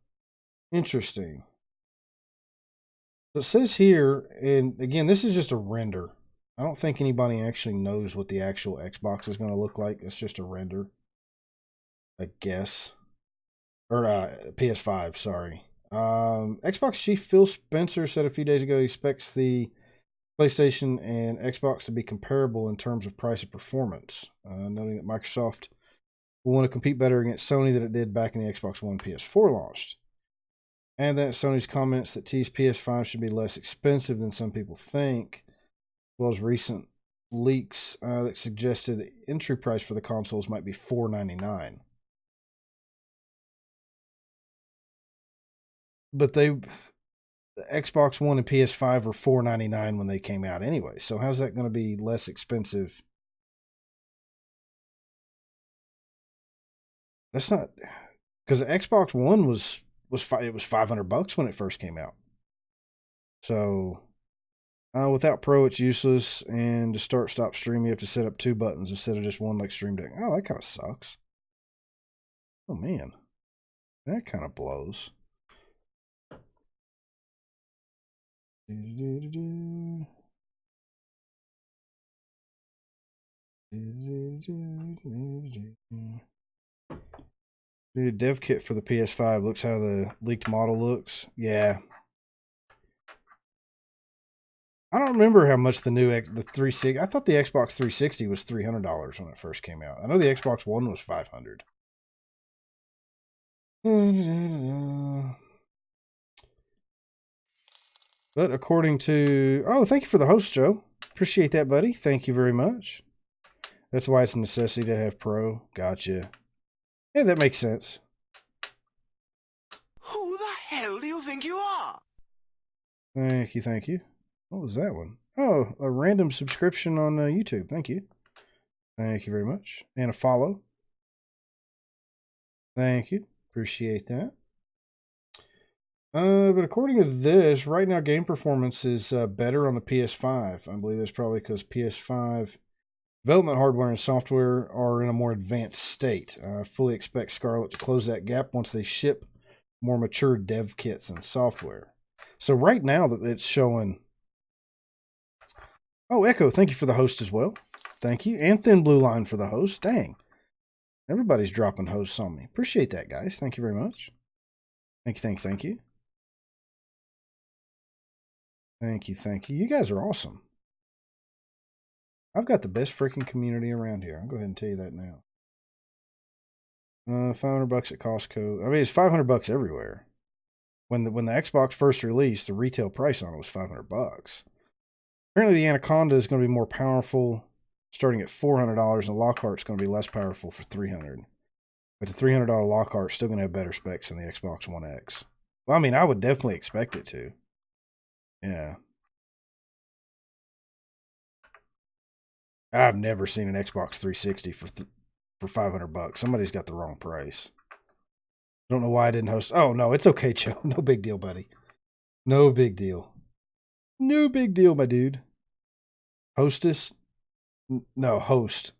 Interesting. So it says here, and again, this is just a render. I don't think anybody actually knows what the actual Xbox is going to look like. It's just a render, I guess. Or PS5, sorry. Xbox chief Phil Spencer said a few days ago he expects the PlayStation and Xbox to be comparable in terms of price and performance, noting that Microsoft will want to compete better against Sony than it did back in the Xbox One PS4 launched. And that Sony's comments that tease PS5 should be less expensive than some people think, as well as recent leaks that suggested the entry price for the consoles might be $499. But the Xbox One and PS5 were $499 when they came out anyway. So how's that going to be less expensive? That's not, because the Xbox One was $500 when it first came out. So without Pro, it's useless. And to stop stream, you have to set up 2 buttons instead of just one like Stream Deck. Oh, that kind of sucks. Oh man, that kind of blows. Dude, dev kit for the PS5 looks how the leaked model looks. Yeah. I don't remember how much the 360. I thought the Xbox 360 was $300 when it first came out. I know the Xbox One was $500. But according to... Oh, thank you for the host, Joe. Appreciate that, buddy. Thank you very much. That's why it's a necessity to have Pro. Gotcha. Yeah, that makes sense. Who the hell do you think you are? Thank you, thank you. What was that one? Oh, a random subscription on YouTube. Thank you. Thank you very much. And a follow. Thank you. Appreciate that. But according to this, right now game performance is better on the PS5. I believe that's probably because PS5 development hardware and software are in a more advanced state. I fully expect Scarlett to close that gap once they ship more mature dev kits and software. So right now that it's showing... Oh, Echo, thank you for the host as well. Thank you. And Thin Blue Line for the host. Dang. Everybody's dropping hosts on me. Appreciate that, guys. Thank you very much. Thank you, thank you, thank you. Thank you, thank you. You guys are awesome. I've got the best freaking community around here. I'll go ahead and tell you that now. $500 at Costco. I mean, it's $500 everywhere. When the Xbox first released, the retail price on it was $500. Apparently, the Anaconda is going to be more powerful, starting at $400, and Lockhart's going to be less powerful for $300. But the $300 Lockhart's still going to have better specs than the Xbox One X. Well, I mean, I would definitely expect it to. Yeah. I've never seen an Xbox 360 for $500. Somebody's got the wrong price. Don't know why I didn't host. Oh, no, it's okay, Joe. No big deal, buddy. No big deal. No big deal, my dude. Hostess? No, host.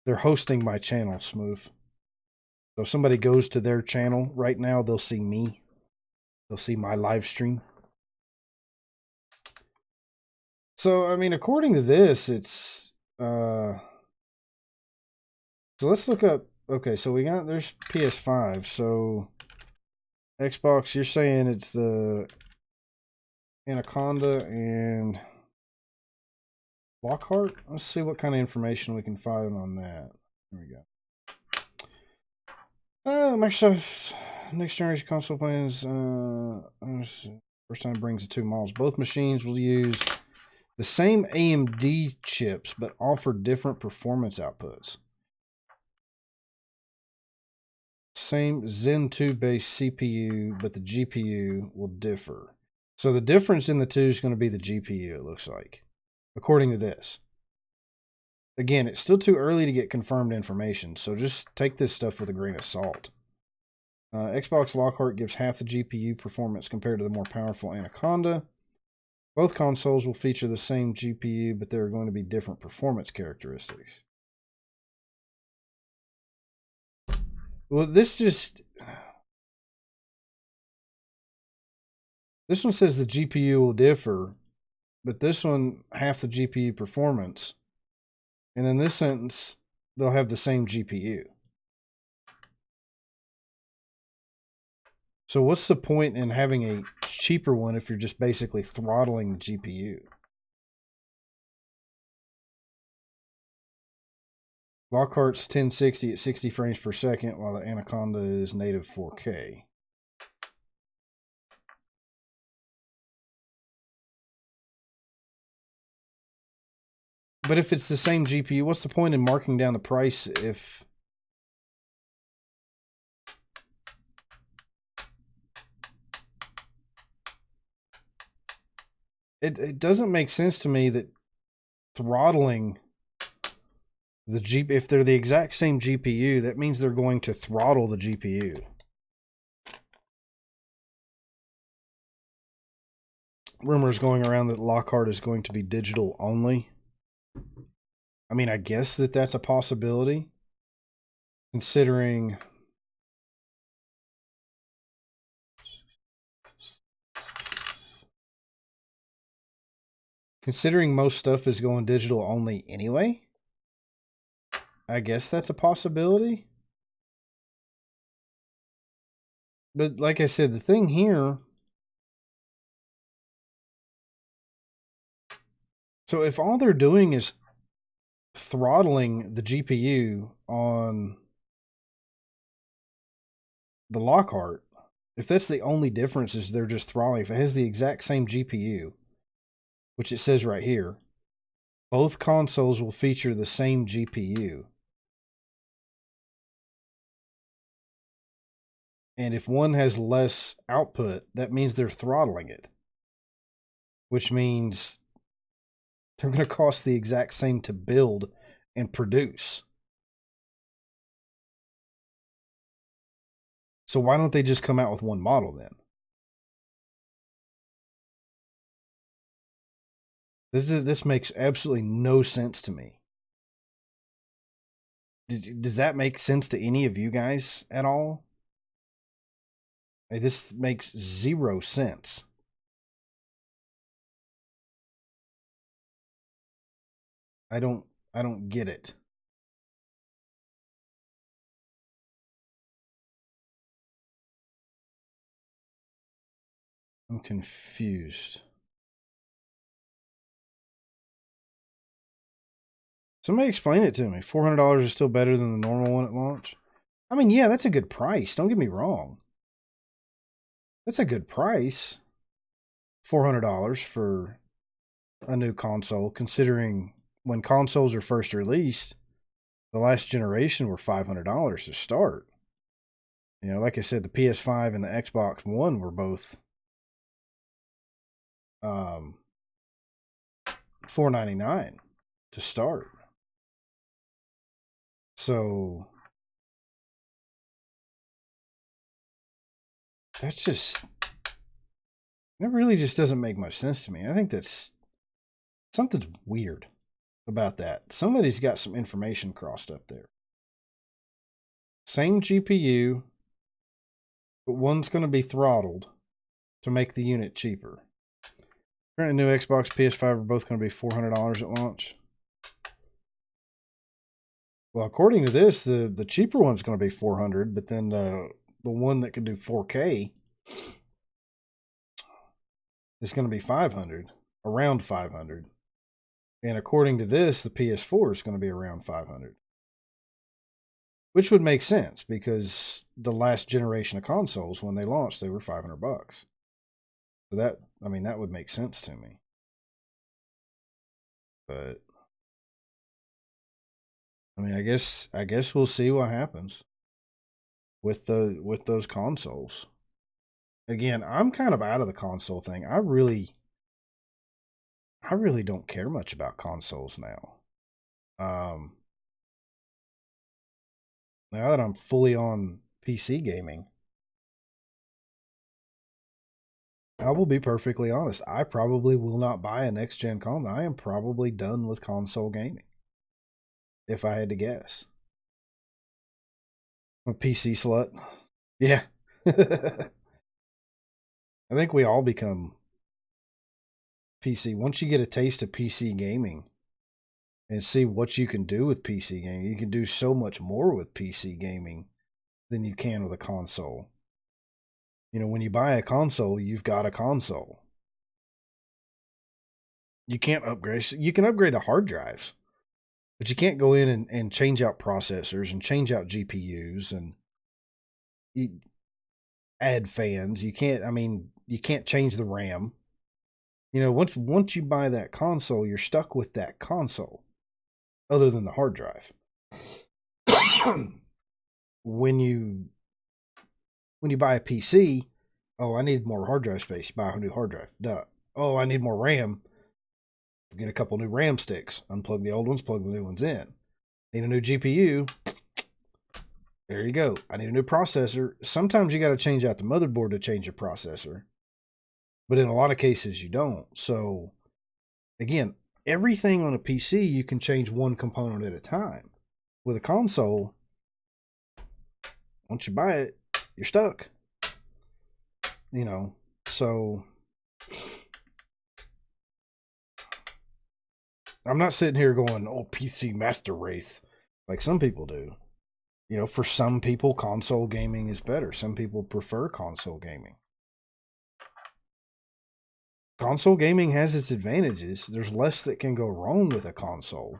They're hosting my channel, Smooth. So if somebody goes to their channel right now, they'll see me. They'll see my live stream. So, I mean, according to this, it's... So let's look up... Okay, so there's PS5. So Xbox, you're saying it's the Anaconda and Lockhart? Let's see what kind of information we can find on that. There we go. Microsoft next generation console plans. First time brings the two models. Both machines will use the same AMD chips, but offer different performance outputs. Same Zen 2 based CPU, but the GPU will differ. So the difference in the two is going to be the GPU, it looks like, according to this. Again, it's still too early to get confirmed information, so just take this stuff with a grain of salt. Xbox Lockhart gives half the GPU performance compared to the more powerful Anaconda. Both consoles will feature the same GPU, but there are going to be different performance characteristics. Well, this one says the GPU will differ, but this one, half the GPU performance. And in this sentence, they'll have the same GPU. So what's the point in having a cheaper one if you're just basically throttling the GPU? Lockhart's 1060 at 60 frames per second, while the Anaconda is native 4K. But if it's the same GPU, what's the point in marking down the price if... It doesn't make sense to me that throttling the if they're the exact same GPU, that means they're going to throttle the GPU. Rumors going around that Lockhart is going to be digital only. I mean, I guess that's a possibility, considering... Considering most stuff is going digital only anyway, I guess that's a possibility. But like I said, the thing here, so if all they're doing is throttling the GPU on the Lockhart, if that's the only difference is they're just throttling, if it has the exact same GPU, which it says right here, both consoles will feature the same GPU. And if one has less output, that means they're throttling it, which means they're going to cost the exact same to build and produce. So why don't they just come out with one model then? This makes absolutely no sense to me. Does that make sense to any of you guys at all? This makes zero sense. I don't get it. I'm confused. Somebody explain it to me. $400 is still better than the normal one at launch? I mean, yeah, that's a good price. Don't get me wrong. That's a good price. $400 for a new console, considering when consoles are first released, the last generation were $500 to start. You know, like I said, the PS5 and the Xbox One were both $499 to start. So that's just, that really just doesn't make much sense to me. I think that's something's weird about that. Somebody's got some information crossed up there. Same GPU, but one's going to be throttled to make the unit cheaper. Current new Xbox, PS5 are both going to be $400 at launch. Well, according to this, the cheaper one's going to be $400, but then the one that can do 4K is going to be $500, around $500. And according to this, the PS4 is going to be around $500. Which would make sense because the last generation of consoles, when they launched, they were $500. So that, I mean, that would make sense to me. But I mean, I guess we'll see what happens with those consoles. Again, I'm kind of out of the console thing. I really don't care much about consoles now. Now that I'm fully on PC gaming, I will be perfectly honest. I probably will not buy a next gen console. I am probably done with console gaming, if I had to guess. I'm a PC slut. Yeah. I think we all become PC. Once you get a taste of PC gaming and see what you can do with PC gaming, you can do so much more with PC gaming than you can with a console. You know, when you buy a console, you've got a console. You can't upgrade. You can upgrade the hard drives, but you can't go in and change out processors and change out GPUs and add fans. You can't, I mean, you can't change the RAM. You know, once you buy that console, you're stuck with that console, other than the hard drive. When you buy a PC, oh, I need more hard drive space. Buy a new hard drive. Duh. Oh, I need more RAM. Get a couple new RAM sticks. Unplug the old ones, plug the new ones in. Need a new GPU. There you go. I need a new processor. Sometimes you got to change out the motherboard to change your processor. But in a lot of cases, you don't. So, again, everything on a PC, you can change one component at a time. With a console, once you buy it, you're stuck. You know, so I'm not sitting here going, oh, PC master race, like some people do. You know, for some people, console gaming is better. Some people prefer console gaming. Console gaming has its advantages. There's less that can go wrong with a console.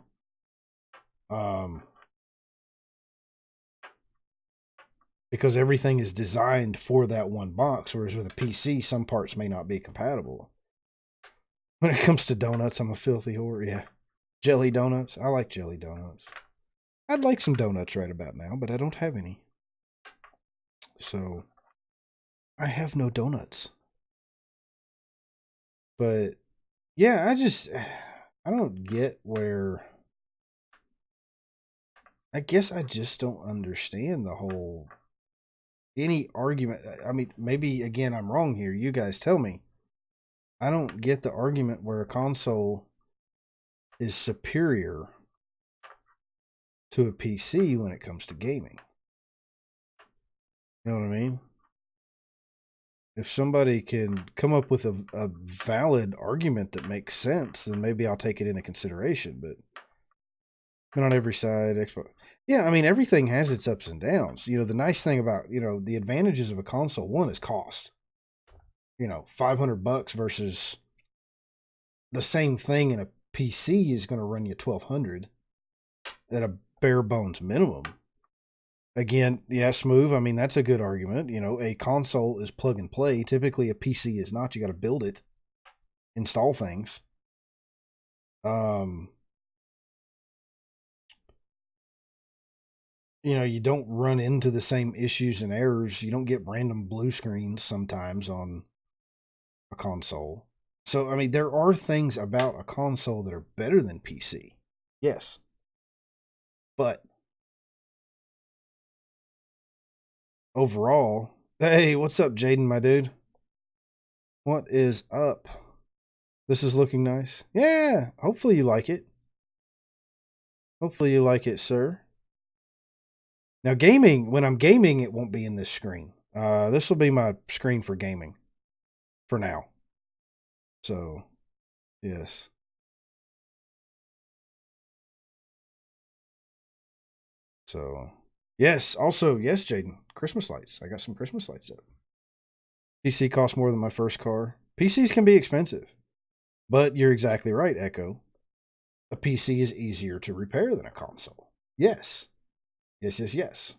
Because everything is designed for that one box, whereas with a PC, some parts may not be compatible. When it comes to donuts, I'm a filthy whore, yeah. Jelly donuts, I like jelly donuts. I'd like some donuts right about now, but I don't have any. So, I have no donuts. But, yeah, I don't get where... I guess I just don't understand the whole... Any argument, I mean, maybe, again, I'm wrong here. You guys tell me. I don't get the argument where a console is superior to a PC when it comes to gaming. You know what I mean? If somebody can come up with a valid argument that makes sense, then maybe I'll take it into consideration. But on every side, Xbox. Yeah, I mean, everything has its ups and downs. You know, the nice thing about, you know, the advantages of a console, one is cost. You know, $500 versus the same thing in a PC is going to run you $1,200 at a bare bones minimum. Again, yeah, Smooth. I mean, that's a good argument. You know, a console is plug and play. Typically, a PC is not. You got to build it, install things. You know, you don't run into the same issues and errors. You don't get random blue screens sometimes on a console. So, I mean, there are things about a console that are better than PC. Yes. But overall, hey, what's up, Jaden, my dude? What is up? This is looking nice. Yeah, hopefully you like it. Hopefully you like it, sir. Now, gaming, when I'm gaming, it won't be in this screen. This will be my screen for gaming for now. So, yes. So, yes. Also, yes, Jaden, Christmas lights. I got some Christmas lights up. PC costs more than my first car. PCs can be expensive. But you're exactly right, Echo. A PC is easier to repair than a console. Yes. Yes, yes, yes.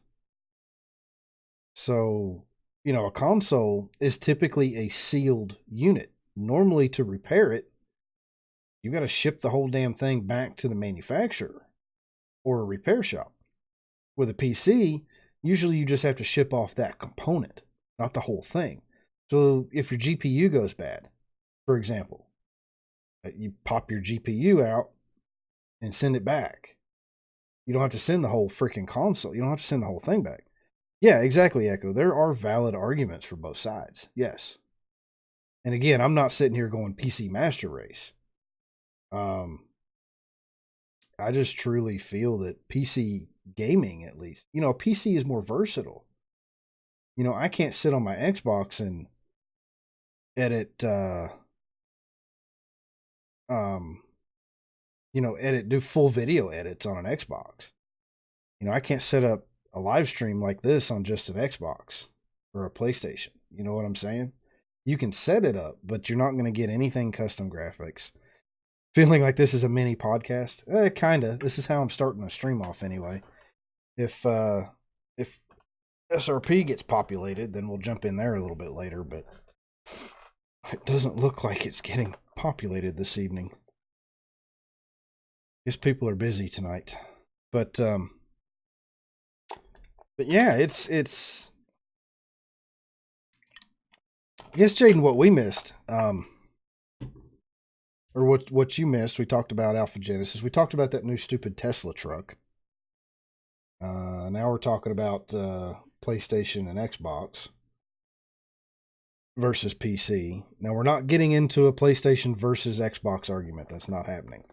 So, you know, a console is typically a sealed unit. Normally, to repair it, you got to ship the whole damn thing back to the manufacturer or a repair shop. With a PC, usually you just have to ship off that component, not the whole thing. So if your GPU goes bad, for example, you pop your GPU out and send it back. You don't have to send the whole freaking console. You don't have to send the whole thing back. Yeah, exactly, Echo. There are valid arguments for both sides. Yes. And again, I'm not sitting here going PC master race. I just truly feel that PC gaming, at least, you know, PC is more versatile. You know, I can't sit on my Xbox and edit, you know, do full video edits on an Xbox. You know, I can't set up a live stream like this on just an Xbox or a PlayStation. You know what I'm saying? You can set it up, but you're not going to get anything custom graphics. Feeling like this is a mini podcast? Kinda. This is how I'm starting to stream off anyway. If SRP gets populated, then we'll jump in there a little bit later, but it doesn't look like it's getting populated this evening. Guess people are busy tonight. But yeah, it's I guess, Jaden, what we missed, or what you missed, we talked about Alpha Genesis. We talked about that new stupid Tesla truck. Now we're talking about PlayStation and Xbox versus PC. Now we're not getting into a PlayStation versus Xbox argument. That's not happening.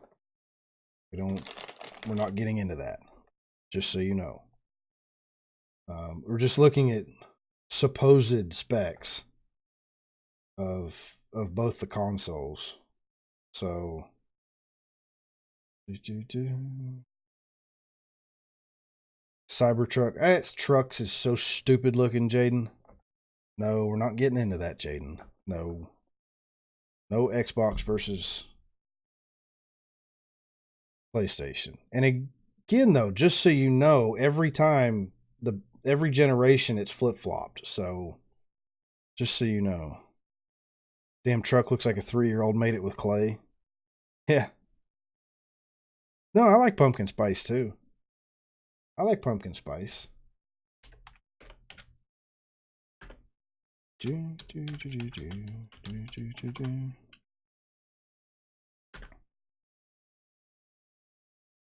We're not getting into that. Just so you know. We're just looking at supposed specs of both the consoles. So Cybertruck. That trucks is so stupid looking, Jaden. No, we're not getting into that, Jaden. No. No Xbox versus PlayStation. And again, though, just so you know, every generation it's flip-flopped. So just so you know. Damn truck looks like a 3-year-old made it with clay. Yeah. No, I like pumpkin spice too. I like pumpkin spice.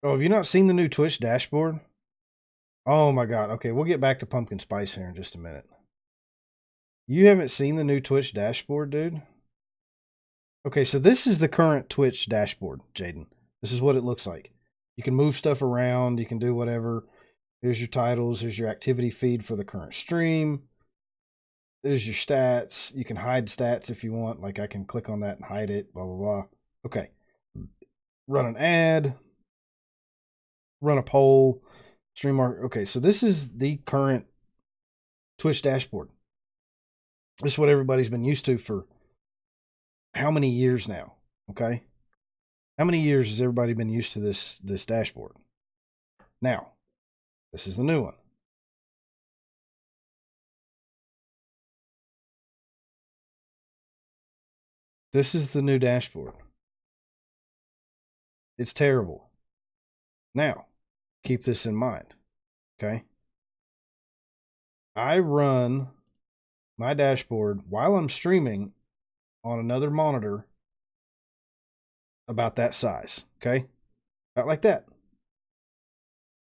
Oh, have you not seen the new Twitch dashboard? Oh my god. Okay, we'll get back to pumpkin spice here in just a minute. You haven't seen the new Twitch dashboard, dude? Okay, so this is the current Twitch dashboard, Jaden. This is what it looks like. You can move stuff around. You can do whatever. Here's your titles. Here's your activity feed for the current stream. There's your stats. You can hide stats if you want. Like I can click on that and hide it, blah, blah, blah. Okay. Run an ad. Run a poll. Stream mark. Okay, so this is the current Twitch dashboard. This is what everybody's been used to for how many years now? Okay. How many years has everybody been used to this dashboard? Now, this is the new one. This is the new dashboard. It's terrible. Now, keep this in mind. Okay. I run my dashboard while I'm streaming on another monitor about that size. Okay. About like that.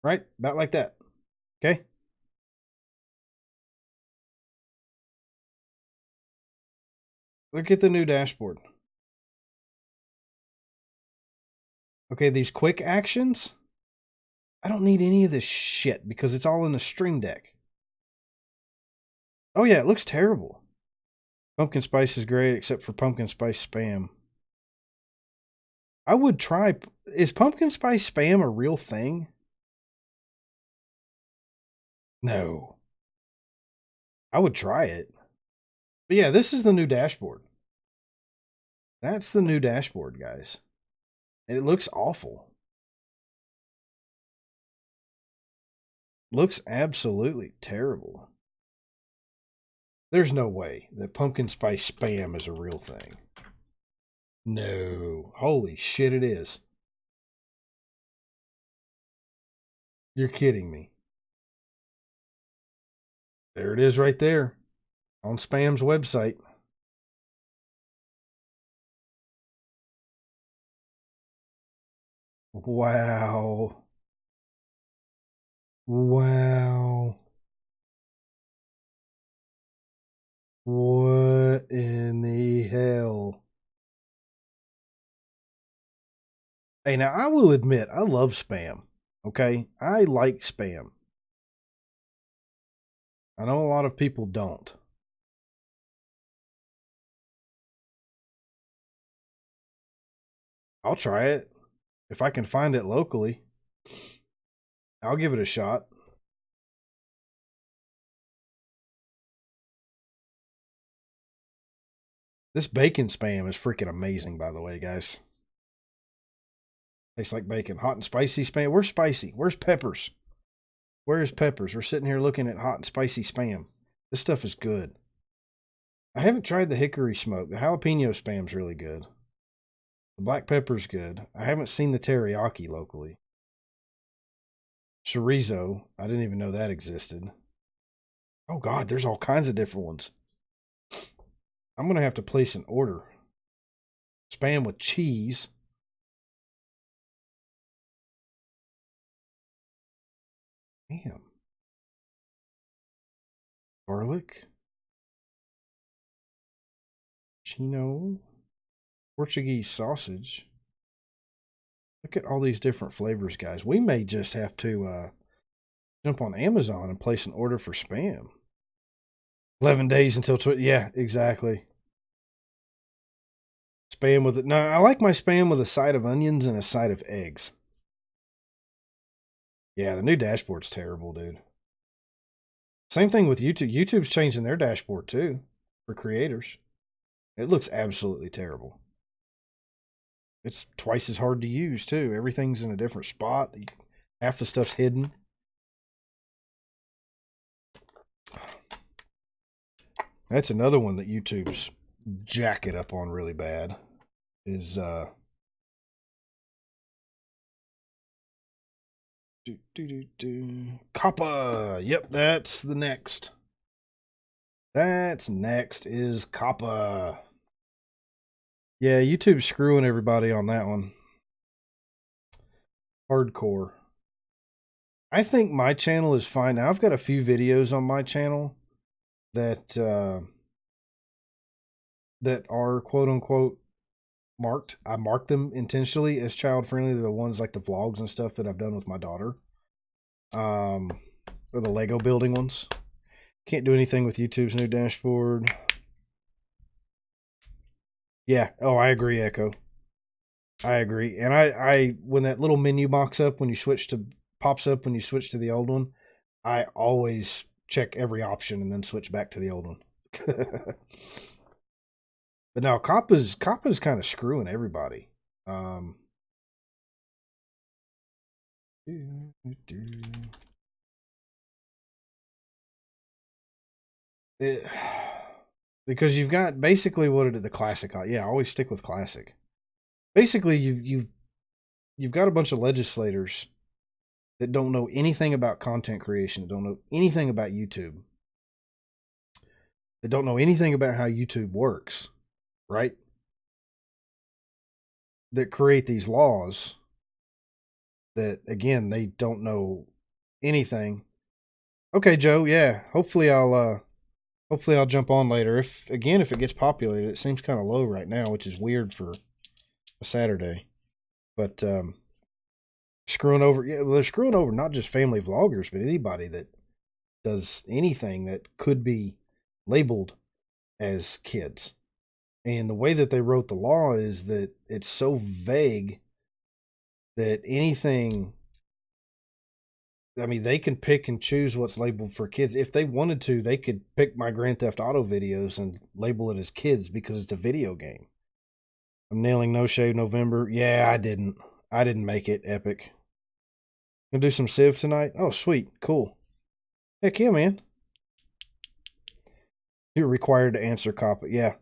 Right? About like that. Okay. Look at the new dashboard. Okay, these quick actions. I don't need any of this shit because it's all in the Stream Deck. Oh yeah, it looks terrible. Pumpkin spice is great except for pumpkin spice spam. I would try. Is pumpkin spice spam a real thing? No. I would try it. But yeah, this is the new dashboard. That's the new dashboard, guys. And it looks awful. Looks absolutely terrible. There's no way that pumpkin spice spam is a real thing. No. Holy shit, it is. You're kidding me. There it is right there on Spam's website. Wow. Wow. What in the hell? Hey, now I will admit, I love spam. Okay? I like spam. I know a lot of people don't. I'll try it. If I can find it locally, I'll give it a shot. This bacon spam is freaking amazing, by the way, guys. Tastes like bacon. Hot and spicy spam. Where's spicy? Where's peppers? Where's peppers? We're sitting here looking at hot and spicy spam. This stuff is good. I haven't tried the hickory smoke. The jalapeno spam's really good. The black pepper's good. I haven't seen the teriyaki locally. Chorizo. I didn't even know that existed. Oh, God, there's all kinds of different ones. I'm going to have to place an order. Spam with cheese. Damn. Garlic. Chino. Portuguese sausage. Look at all these different flavors, guys. We may just have to jump on Amazon and place an order for spam. 11 days until... Yeah, exactly. Spam with it. No, I like my spam with a side of onions and a side of eggs. Yeah, the new dashboard's terrible, dude. Same thing with YouTube. YouTube's changing their dashboard too for creators. It looks absolutely terrible. It's twice as hard to use too. Everything's in a different spot. Half the stuff's hidden. That's another one that YouTube's jack it up on really bad. Is COPPA. Yep, that's the next. That's next is COPPA. Yeah, YouTube's screwing everybody on that one. Hardcore. I think my channel is fine. Now, I've got a few videos on my channel that that are quote unquote marked. I marked them intentionally as child friendly. They're the ones like the vlogs and stuff that I've done with my daughter. Or the Lego building ones. Can't do anything with YouTube's new dashboard. Yeah. Oh, I agree, Echo. I agree. And I when that little menu box up when you switch to pops up when you switch to the old one, I always check every option and then switch back to the old one. But now COPPA's kind of screwing everybody. Because you've got basically the classic. Yeah, I always stick with classic. Basically, you've got a bunch of legislators that don't know anything about content creation, that don't know anything about YouTube, that don't know anything about how YouTube works, right? That create these laws that, again, they don't know anything. Okay, Joe, yeah. Hopefully I'll jump on later. If it gets populated, it seems kind of low right now, which is weird for a Saturday. But screwing over, yeah, well, they're screwing over not just family vloggers, but anybody that does anything that could be labeled as kids. And the way that they wrote the law is that it's so vague that anything, I mean, they can pick and choose what's labeled for kids. If they wanted to, they could pick my Grand Theft Auto videos and label it as kids because it's a video game. I'm nailing No Shave November. Yeah, I didn't make it, Epic. Gonna do some Civ tonight? Oh, sweet. Cool. Heck yeah, man. You're required to answer COPPA. Yeah.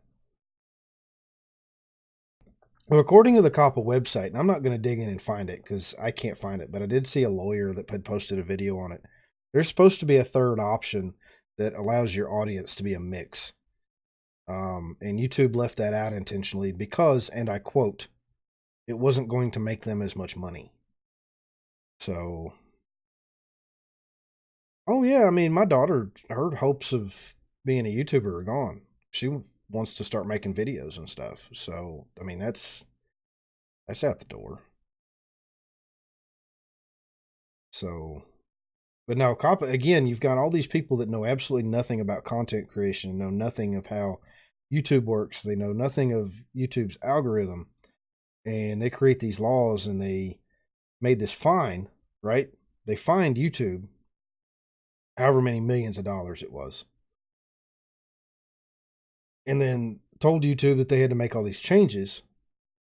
Well, according to the COPPA website, and I'm not going to dig in and find it because I can't find it, but I did see a lawyer that had posted a video on it. There's supposed to be a third option that allows your audience to be a mix. And YouTube left that out intentionally because, and I quote, it wasn't going to make them as much money. So, oh yeah, I mean, my daughter, her hopes of being a YouTuber are gone. She wants to start making videos and stuff. So, I mean, that's out the door. So, but now COPPA, again, you've got all these people that know absolutely nothing about content creation, know nothing of how YouTube works. They know nothing of YouTube's algorithm. And they create these laws and they made this fine, right? They fined YouTube however many millions of dollars it was. And then told YouTube that they had to make all these changes.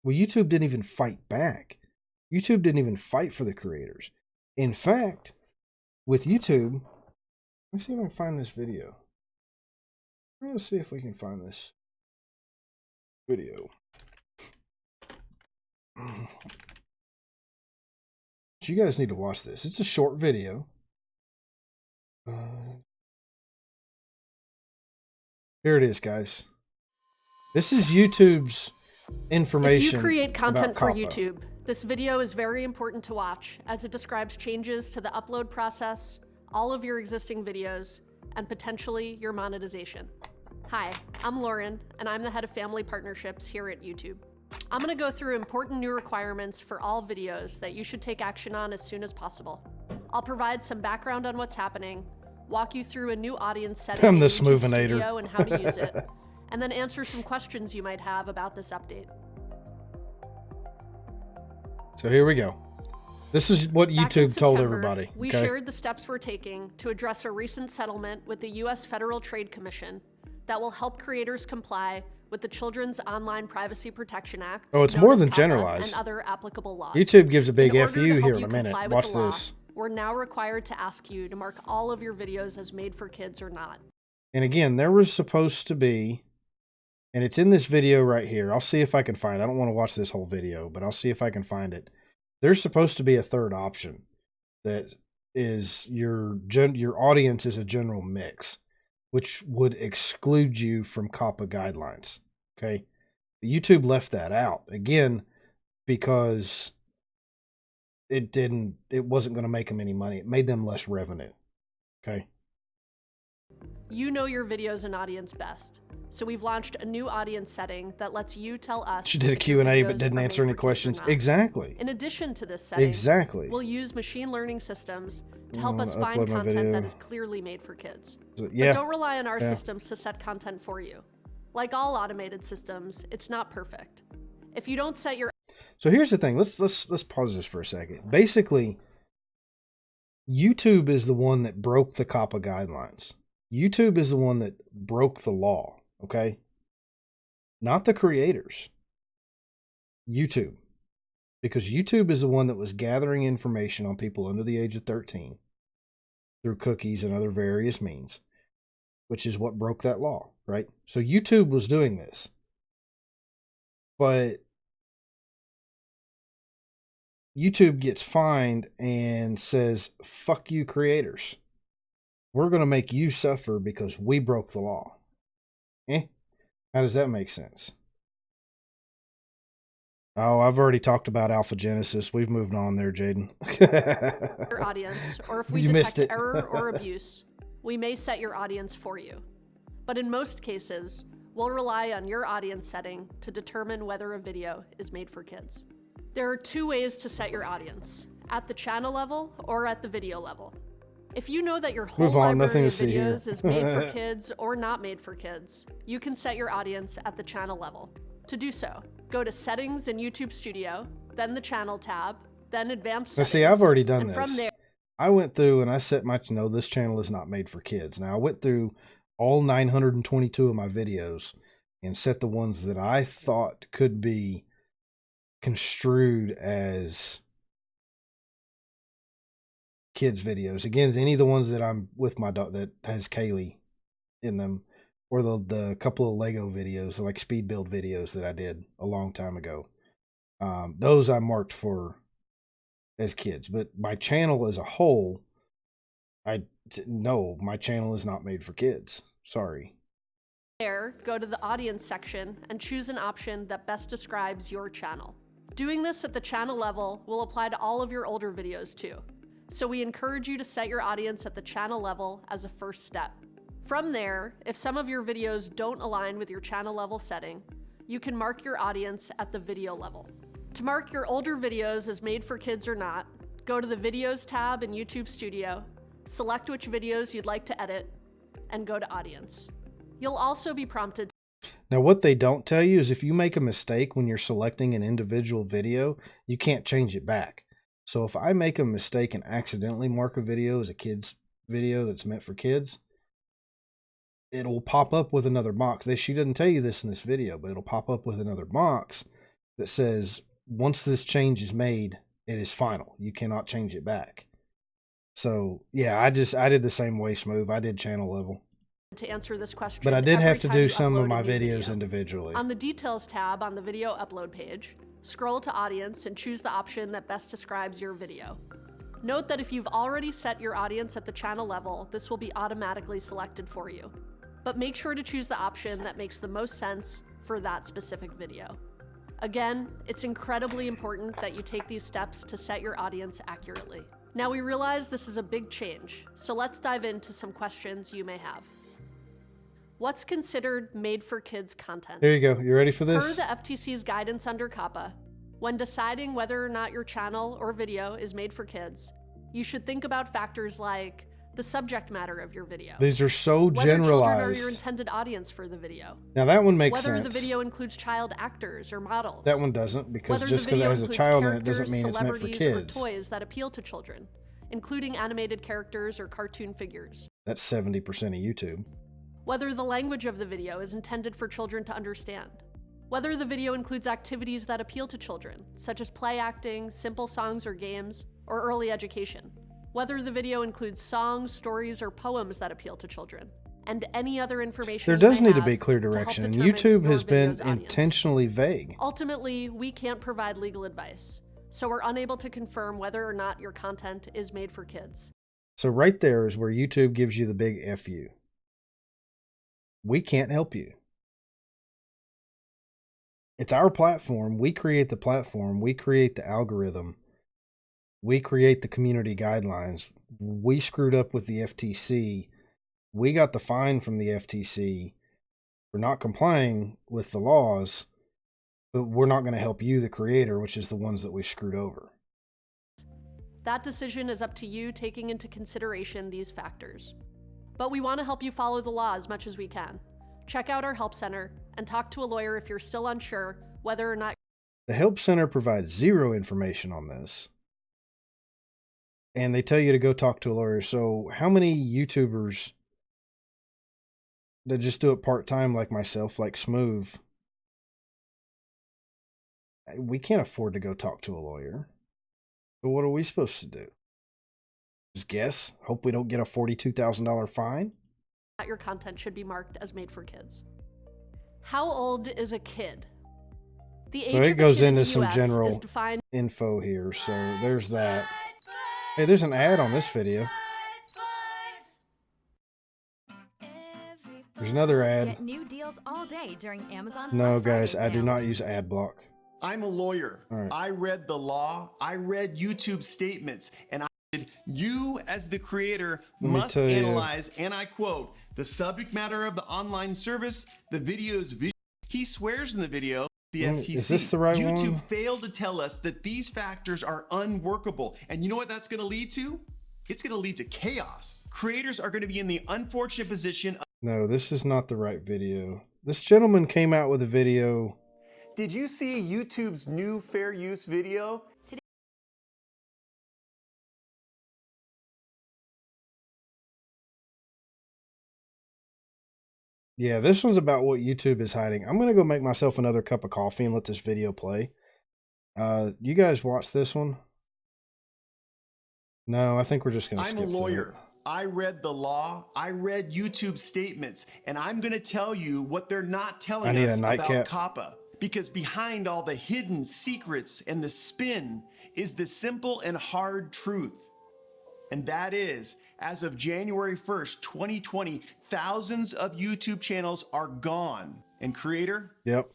Well, YouTube didn't even fight back. YouTube didn't even fight for the creators. In fact, with YouTube, let me see if I can find this video. Let's see if we can find this video. You guys need to watch this. It's a short video. Here it is, guys. This is YouTube's information. If you create content for COPPA. YouTube, this video is very important to watch as it describes changes to the upload process, all of your existing videos, and potentially your monetization. Hi, I'm Lauren, and I'm the head of family partnerships here at YouTube. I'm gonna go through important new requirements for all videos that you should take action on as soon as possible. I'll provide some background on what's happening, walk you through a new audience setting I'm the in YouTube Smoothinator. Studio and how to use it, and then answer some questions you might have about this update. So here we go. This is what Back in YouTube told September, everybody. We Okay? shared the steps we're taking to address a recent settlement with the U.S. Federal Trade Commission that will help creators comply with the Children's Online Privacy Protection Act. Oh, it's known more as than COPPA, generalized. And other applicable laws. YouTube gives a big In order FU to help here in you a minute. comply with Watch the law, this. We're now required to ask you to mark all of your videos as made for kids or not. And again, there was supposed to be, and it's in this video right here. I'll see if I can find it. I don't want to watch this whole video, but I'll see if I can find it. There's supposed to be a third option that is your audience is a general mix, which would exclude you from COPPA guidelines. Okay. YouTube left that out again because it wasn't going to make them any money. It made them less revenue. Okay. You know your videos and audience best. So we've launched a new audience setting that lets you tell us. She did a if your Q&A but videos didn't are answer made any for kids or questions. not. Exactly. In addition to this setting, Exactly. we'll use machine learning systems to help I'm us gonna find upload my content that video. is clearly made for kids. Yeah. But don't rely on our Yeah. systems to set content for you. Like all automated systems, it's not perfect. If you don't set your So here's the thing. Let's pause this for a second. Basically, YouTube is the one that broke the COPPA guidelines. YouTube is the one that broke the law, okay? Not the creators. YouTube. Because YouTube is the one that was gathering information on people under the age of 13 through cookies and other various means, which is what broke that law, right? So YouTube was doing this. But YouTube gets fined and says, fuck you creators. We're going to make you suffer because we broke the law. How does that make sense? Oh, I've already talked about Alpha Genesis. We've moved on there, Jaden. your audience, or if we You missed detect it. error or abuse, we may set your audience for you. But in most cases, we'll rely on your audience setting to determine whether a video is made for kids. There are two ways to set your audience, at the channel level or at the video level. If you know that your whole Move on, library nothing to of see here. videos is made for kids or not made for kids, you can set your audience at the channel level. To do so, go to Settings in YouTube Studio, then the Channel tab, then Advanced Now, Settings. see, I've already done and this. From there, I went through and I set my, no, this channel is not made for kids. Now, I went through all 922 of my videos and set the ones that I thought could be construed as kids videos. Again, any of the ones that I'm with my dog that has Kaylee in them, or the couple of Lego videos, like speed build videos that I did a long time ago. Those I marked for as kids, but my channel as a whole, no, my channel is not made for kids. Sorry. go to the Audience section and choose an option that best describes your channel. Doing this at the channel level will apply to all of your older videos too. So we encourage you to set your audience at the channel level as a first step. From there, if some of your videos don't align with your channel level setting, you can mark your audience at the video level. To mark your older videos as made for kids or not, go to the Videos tab in YouTube Studio, select which videos you'd like to edit, and go to Audience. You'll also be prompted. Now, what they don't tell you is if you make a mistake when you're selecting an individual video, you can't change it back. So if I make a mistake and accidentally mark a video as a kid's video that's meant for kids, it'll pop up with another box. She doesn't tell you this in this video, but it'll pop up with another box that says, once this change is made, it is final. You cannot change it back. So yeah, I did the same waste move. I did channel level. To answer this question, But I did every have to time do you some of upload a my new videos video. individually. On the Details tab on the video upload page, scroll to Audience and choose the option that best describes your video. Note that if you've already set your audience at the channel level, this will be automatically selected for you. But make sure to choose the option that makes the most sense for that specific video. Again, it's incredibly important that you take these steps to set your audience accurately. Now we realize this is a big change, so let's dive into some questions you may have. What's considered made for kids content? There you go. You ready for Per this? the FTC's guidance under COPPA, when deciding whether or not your channel or video is made for kids, you should think about factors like the subject matter of your video, These are so whether children are generalized. your intended audience for the video, Now that one makes whether sense. the video includes child actors or models, That one doesn't, because whether just the because it video has a includes child in it doesn't characters, mean it's meant for celebrities, kids. or toys that appeal to children, including animated characters or cartoon figures. That's 70% of YouTube. Whether the language of the video is intended for children to understand. Whether the video includes activities that appeal to children, such as play acting, simple songs or games, or early education. Whether the video includes songs, stories, or poems that appeal to children, and any other information There you does may need to have be clear help direction, and determine YouTube your has been video's audience. intentionally vague. Ultimately, we can't provide legal advice, so we're unable to confirm whether or not your content is made for kids. So right there is where YouTube gives you the big F you. We can't help you. It's our platform. We create the platform. We create the algorithm. We create the community guidelines. We screwed up with the FTC. We got the fine from the FTC for not complying with the laws, but we're not going to help you, the creator, which is the ones that we've screwed over. That decision is up to you, taking into consideration these factors. But we want to help you follow the law as much as we can. Check out our help center and talk to a lawyer if you're still unsure whether or not. The help center provides zero information on this. And they tell you to go talk to a lawyer. So how many YouTubers that just do it part-time like myself, like Smooth, we can't afford to go talk to a lawyer. So what are we supposed to do? Just guess? Hope we don't get a $42,000 fine? Your content should be marked as made for kids. How old is a kid? The age So of it a goes kid in into the some US general is defined. info here. So there's that. Hey, there's an ad on this video. There's another ad. Get new deals all day during Amazon's No, Black Friday guys, I do sale. not use ad block. I'm a lawyer. All right. I read the law. I read YouTube statements, and I said, you as the creator Let me must tell you. analyze, and I quote, the subject matter of the online service, the video's vision. He swears in the video, the FTC. Is this the right YouTube one? failed to tell us that these factors are unworkable. And you know what that's going to lead to? It's going to lead to chaos. Creators are going to be in the unfortunate position of. No, this is not the right video. This gentleman came out with a video. Did you see YouTube's new fair use video? Yeah, this one's about what YouTube is hiding. I'm going to go make myself another cup of coffee and let this video play. You guys watch this one? No, I think we're just going to I'm skip a to lawyer. it. I read the law. I read YouTube statements, and I'm going to tell you what they're not I telling need a us about nightcap. COPPA. Because behind all the hidden secrets and the spin is the simple and hard truth. And that is, as of January 1st, 2020, thousands of YouTube channels are gone. And creator, Yep.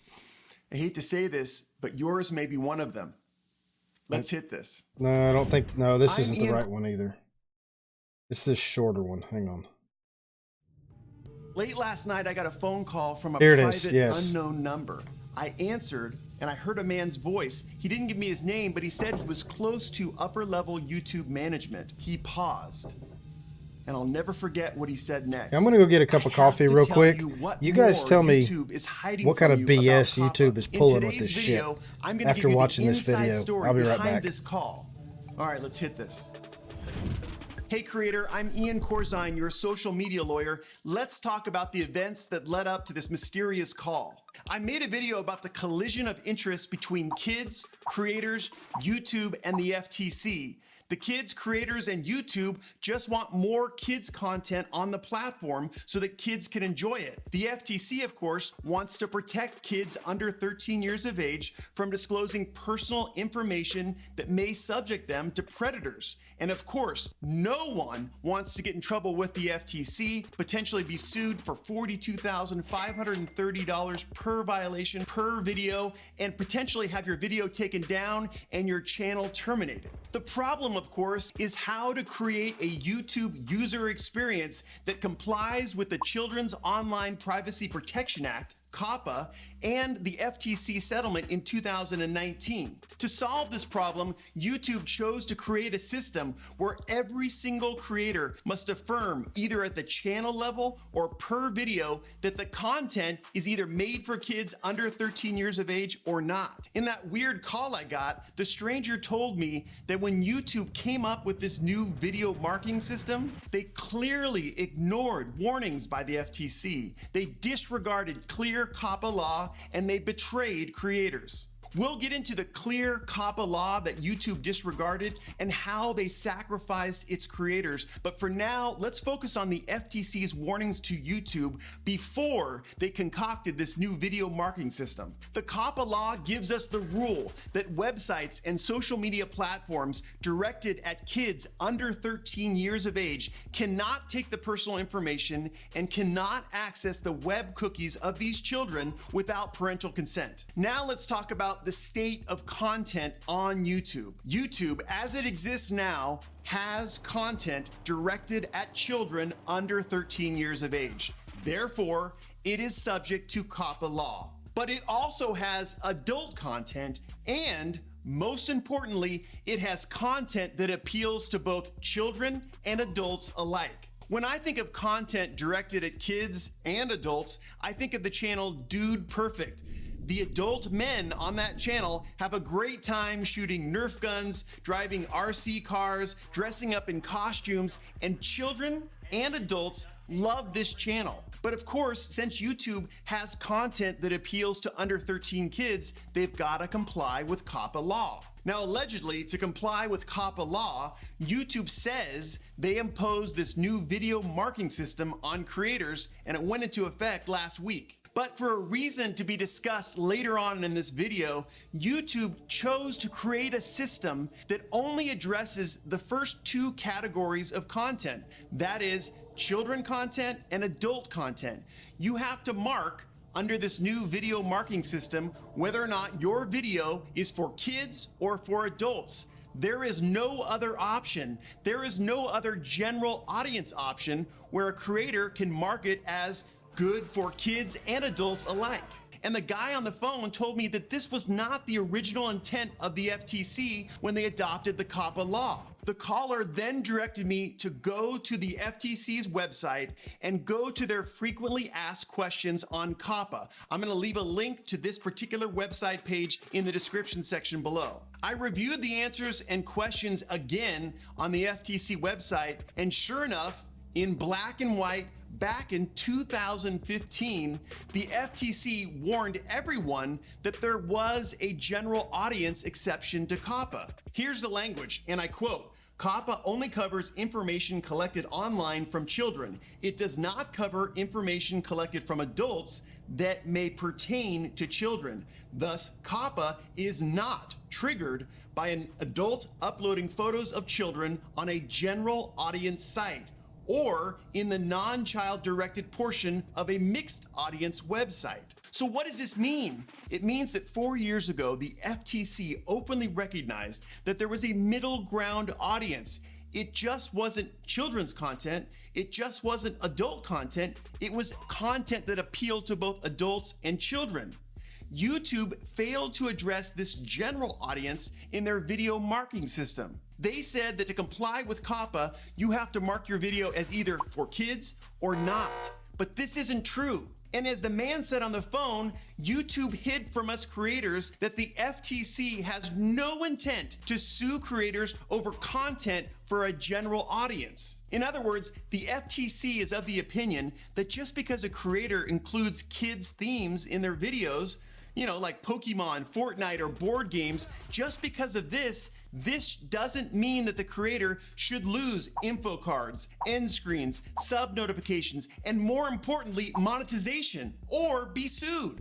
I hate to say this, but yours may be one of them. Let's hit this. No, I don't think. No, this I'm isn't the Ian- right one either. It's this shorter one. Hang on. Late last night, I got a phone call from a Here it private, is, yes. unknown number. I answered, and I heard a man's voice. He didn't give me his name, but he said he was close to upper-level YouTube management. He paused, and I'll never forget what he said next. I'm going to go get a cup I of coffee have to real tell quick. what You guys more tell me YouTube is hiding what kind from of you about BS COPPA. YouTube is In pulling with today's this shit. video, I'm gonna After give you watching the this inside video, story I'll be right behind back. this call. All right, let's hit this. Hey creator, I'm Ian Corzine, your social media lawyer. Let's talk about the events that led up to this mysterious call. I made a video about the collision of interest between kids, creators, YouTube, and the FTC. The kids, creators, and YouTube just want more kids content on the platform so that kids can enjoy it. The FTC, of course, wants to protect kids under 13 years of age from disclosing personal information that may subject them to predators. And of course, no one wants to get in trouble with the FTC, potentially be sued for $42,530 per violation per video, and potentially have your video taken down and your channel terminated. The problem, of course, is how to create a YouTube user experience that complies with the Children's Online Privacy Protection Act, COPPA, and the FTC settlement in 2019. To solve this problem, YouTube chose to create a system where every single creator must affirm, either at the channel level or per video, that the content is either made for kids under 13 years of age or not. In that weird call I got, the stranger told me that when YouTube came up with this new video marking system, they clearly ignored warnings by the FTC. They disregarded clear COPPA law and they betrayed creators. We'll get into the clear COPPA law that YouTube disregarded and how they sacrificed its creators. But for now, let's focus on the FTC's warnings to YouTube before they concocted this new video marking system. The COPPA law gives us the rule that websites and social media platforms directed at kids under 13 years of age cannot take the personal information and cannot access the web cookies of these children without parental consent. Now let's talk about the state of content on YouTube. YouTube, as it exists now, has content directed at children under 13 years of age. Therefore, it is subject to COPPA law. But it also has adult content and, most importantly, it has content that appeals to both children and adults alike. When I think of content directed at kids and adults, I think of the channel Dude Perfect. The adult men on that channel have a great time shooting Nerf guns, driving RC cars, dressing up in costumes, and children and adults love this channel. But of course, since YouTube has content that appeals to under 13 kids, they've got to comply with COPPA law. Now, allegedly, to comply with COPPA law, YouTube says they imposed this new video marking system on creators, and it went into effect last week. But for a reason to be discussed later on in this video, YouTube chose to create a system that only addresses the first two categories of content. That is, children content and adult content. You have to mark under this new video marking system whether or not your video is for kids or for adults. There is no other option. There is no other general audience option where a creator can mark it as good for kids and adults alike. And the guy on the phone told me that this was not the original intent of the FTC when they adopted the COPPA law. The caller then directed me to go to the FTC's website and go to their frequently asked questions on COPPA. I'm going to leave a link to this particular website page in the description section below. I reviewed the answers and questions again on the FTC website, and sure enough, in black and white, back in 2015, the FTC warned everyone that there was a general audience exception to COPPA. Here's the language, and I quote, "COPPA only covers information collected online from children. It does not cover information collected from adults that may pertain to children. Thus, COPPA is not triggered by an adult uploading photos of children on a general audience site or in the non-child directed portion of a mixed audience website." So what does this mean? It means that 4 years ago, the FTC openly recognized that there was a middle ground audience. It just wasn't children's content. It just wasn't adult content. It was content that appealed to both adults and children. YouTube failed to address this general audience in their video marking system. They said that to comply with COPPA, you have to mark your video as either for kids or not. But this isn't true. And as the man said on the phone, YouTube hid from us creators that the FTC has no intent to sue creators over content for a general audience. In other words, the FTC is of the opinion that just because a creator includes kids' themes in their videos, like Pokemon, Fortnite, or board games, just because of this doesn't mean that the creator should lose info cards, end screens, sub notifications, and more importantly, monetization, or be sued.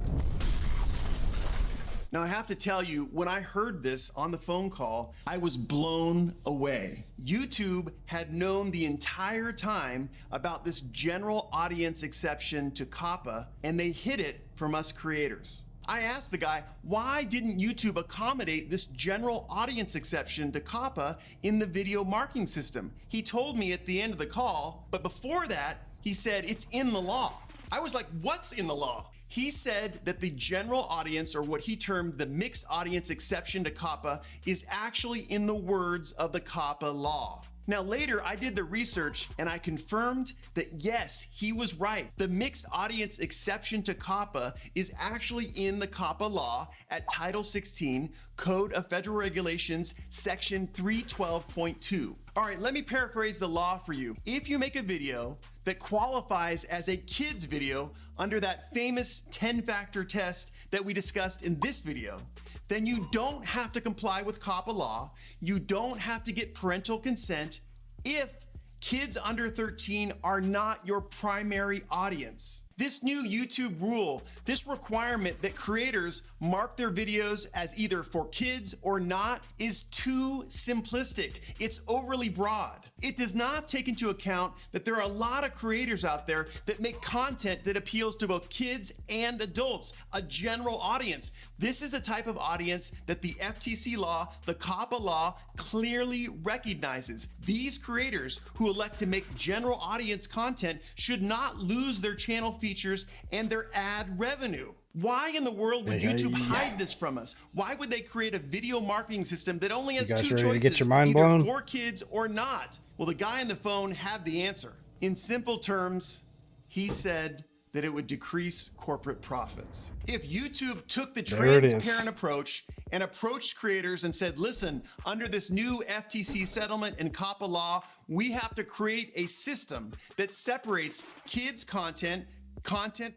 Now, I have to tell you, when I heard this on the phone call, I was blown away. YouTube had known the entire time about this general audience exception to COPPA, and they hid it from us creators. I asked the guy, why didn't YouTube accommodate this general audience exception to COPPA in the video marking system? He told me at the end of the call, but before that, he said it's in the law. I was like, what's in the law? He said that the general audience, or what he termed the mixed audience exception to COPPA, is actually in the words of the COPPA law. Now later, I did the research and I confirmed that yes, he was right. The mixed audience exception to COPPA is actually in the COPPA law at Title 16, Code of Federal Regulations, Section 312.2. All right, let me paraphrase the law for you. If you make a video that qualifies as a kid's video under that famous 10-factor test that we discussed in this video, then you don't have to comply with COPPA law. You don't have to get parental consent if kids under 13 are not your primary audience. This new YouTube rule, this requirement that creators mark their videos as either for kids or not, is too simplistic. It's overly broad. It does not take into account that there are a lot of creators out there that make content that appeals to both kids and adults, a general audience. This is a type of audience that the FTC law, the COPPA law, clearly recognizes. These creators who elect to make general audience content should not lose their channel features and their ad revenue. Why in the world would YouTube hide this from us? Why would they create a video marketing system that only has two choices, get your mind either blown? for kids or not? Well, the guy on the phone had the answer. In simple terms, he said that it would decrease corporate profits. If YouTube took the transparent approach and approached creators and said, listen, under this new FTC settlement and COPPA law, we have to create a system that separates kids' content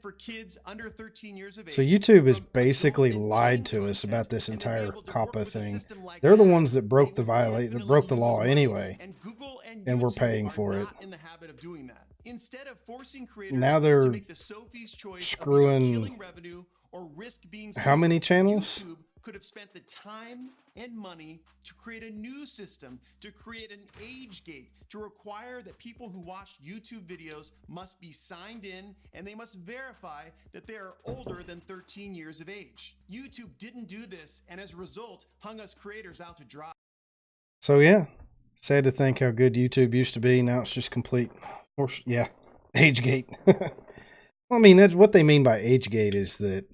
for kids under 13 years of age. So YouTube has basically lied to us about this entire COPPA thing. They're the ones that broke the law anyway, and we're paying for it. Instead of forcing creators Now they're to make the Sophie's choice screwing of killing revenue or risk being how many sued, channels? YouTube could have spent the time and money to create a new system, to create an age gate, to require that people who watch YouTube videos must be signed in and they must verify that they are older than 13 years of age. YouTube didn't do this, and as a result, hung us creators out to dry. So yeah, sad to think how good YouTube used to be. Now it's just complete, yeah, age gate. I mean, that's what they mean by age gate, is that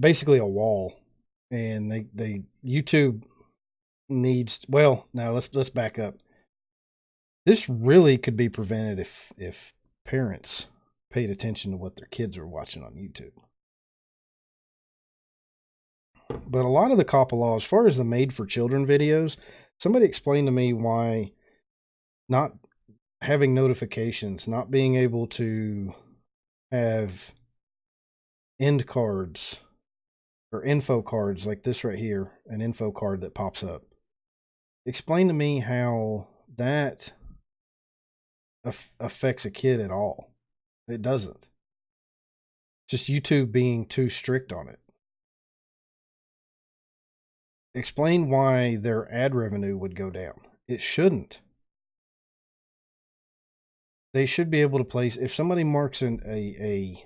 basically a wall, and they YouTube needs, well, now let's back up. This really could be prevented if parents paid attention to what their kids are watching on YouTube. But a lot of the COPPA law, as far as the made for children videos, somebody explained to me why not having notifications, not being able to have end cards or info cards like this right here, an info card that pops up. Explain to me how that affects a kid at all. It doesn't. Just YouTube being too strict on it. Explain why their ad revenue would go down. It shouldn't. They should be able to place, if somebody marks a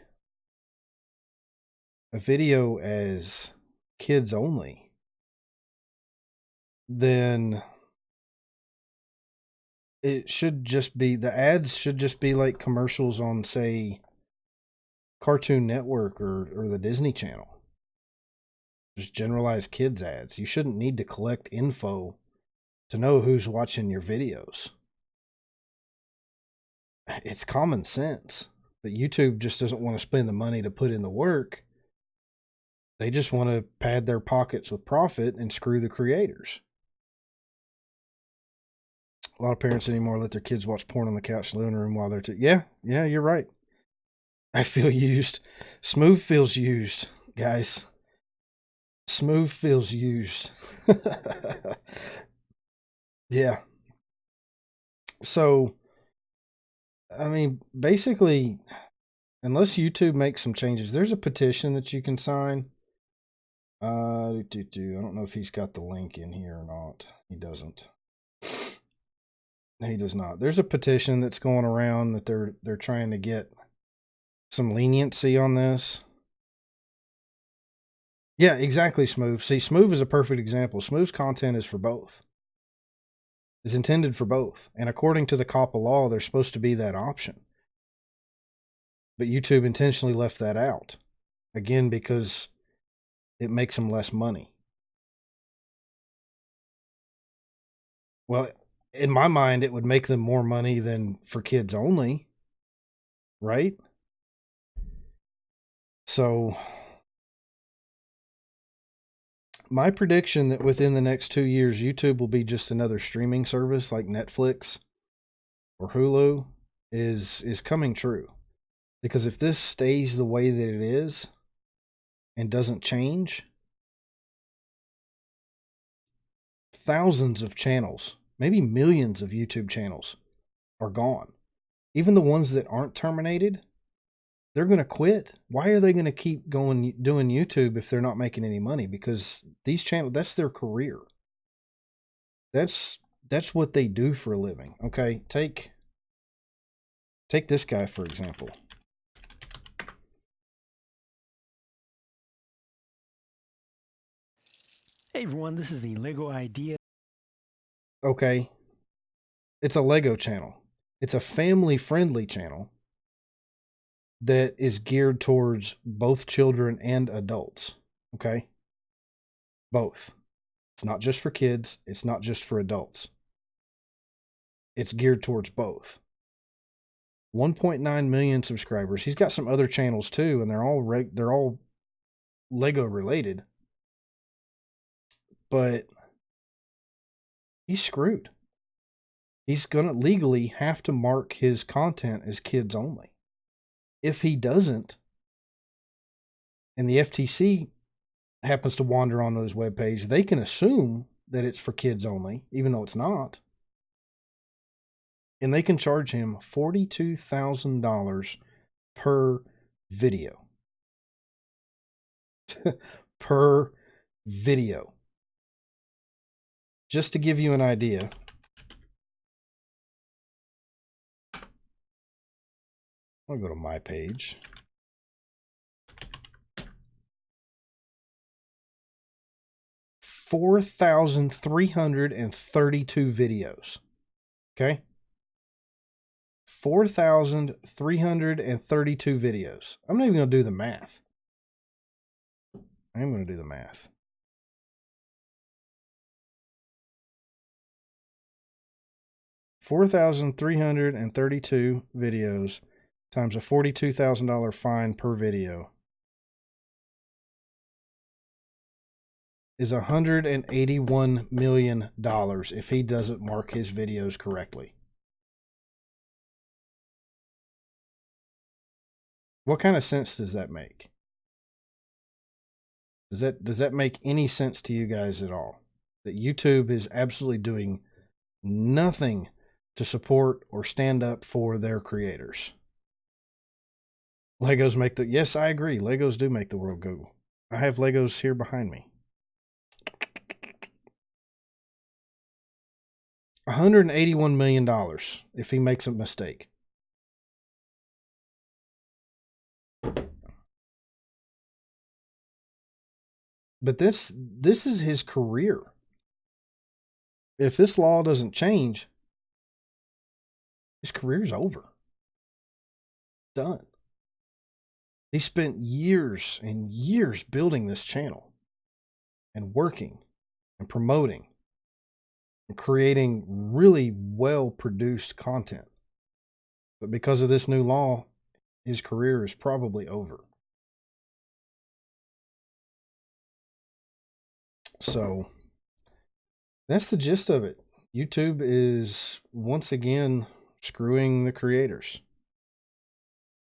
video as kids only, then it should just be, the ads should just be like commercials on, say, Cartoon Network or the Disney Channel. Just generalized kids ads. You shouldn't need to collect info to know who's watching your videos. It's common sense, but YouTube just doesn't want to spend the money to put in the work. They just want to pad their pockets with profit and screw the creators. A lot of parents anymore let their kids watch porn on the couch in the living room while they're yeah, you're right. I feel used. Smooth feels used, guys. Smooth feels used. Yeah. So, I mean, basically, unless YouTube makes some changes, there's a petition that you can sign. I don't know if he's got the link in here or not. He doesn't. He does not. There's a petition that's going around that they're trying to get some leniency on this. Yeah, exactly, Smooth. See, Smooth is a perfect example. Smooth's content is for both. Is intended for both. And according to the COPPA law, there's supposed to be that option. But YouTube intentionally left that out. Again, because it makes them less money. Well, in my mind, it would make them more money than for kids only, right? So, my prediction that within the next 2 years, YouTube will be just another streaming service like Netflix or Hulu is coming true. Because if this stays the way that it is and doesn't change, thousands of channels, maybe millions of YouTube channels are gone. Even the ones that aren't terminated, they're going to quit. Why are they going to keep doing YouTube if they're not making any money? Because these channels, that's their career. That's what they do for a living. Okay, take this guy for example. Hey everyone, this is the Lego Idea. Okay, it's a Lego channel. It's a family-friendly channel that is geared towards both children and adults. Okay, both. It's not just for kids. It's not just for adults. It's geared towards both. 1.9 million subscribers. He's got some other channels too, and they're all Lego related. But he's screwed. He's gonna legally have to mark his content as kids only. If he doesn't, and the FTC happens to wander on those web pages, they can assume that it's for kids only, even though it's not. And they can charge him $42,000 per video. Per video. Just to give you an idea, I'll go to my page. $4,332 videos. Okay? 4,332 videos. I'm not even going to do the math. I am going to do the math. $4,332 videos times a $42,000 fine per video is $181 million if he doesn't mark his videos correctly. What kind of sense does that make? Does that make any sense to you guys at all? That YouTube is absolutely doing nothing to support or stand up for their creators. Legos make the... Yes, I agree. Legos do make the world go. I have Legos here behind me. $181 million if he makes a mistake. But this is his career. If this law doesn't change, his career's over. Done. He spent years and years building this channel and working and promoting and creating really well-produced content. But because of this new law, his career is probably over. So that's the gist of it. YouTube is once again screwing the creators.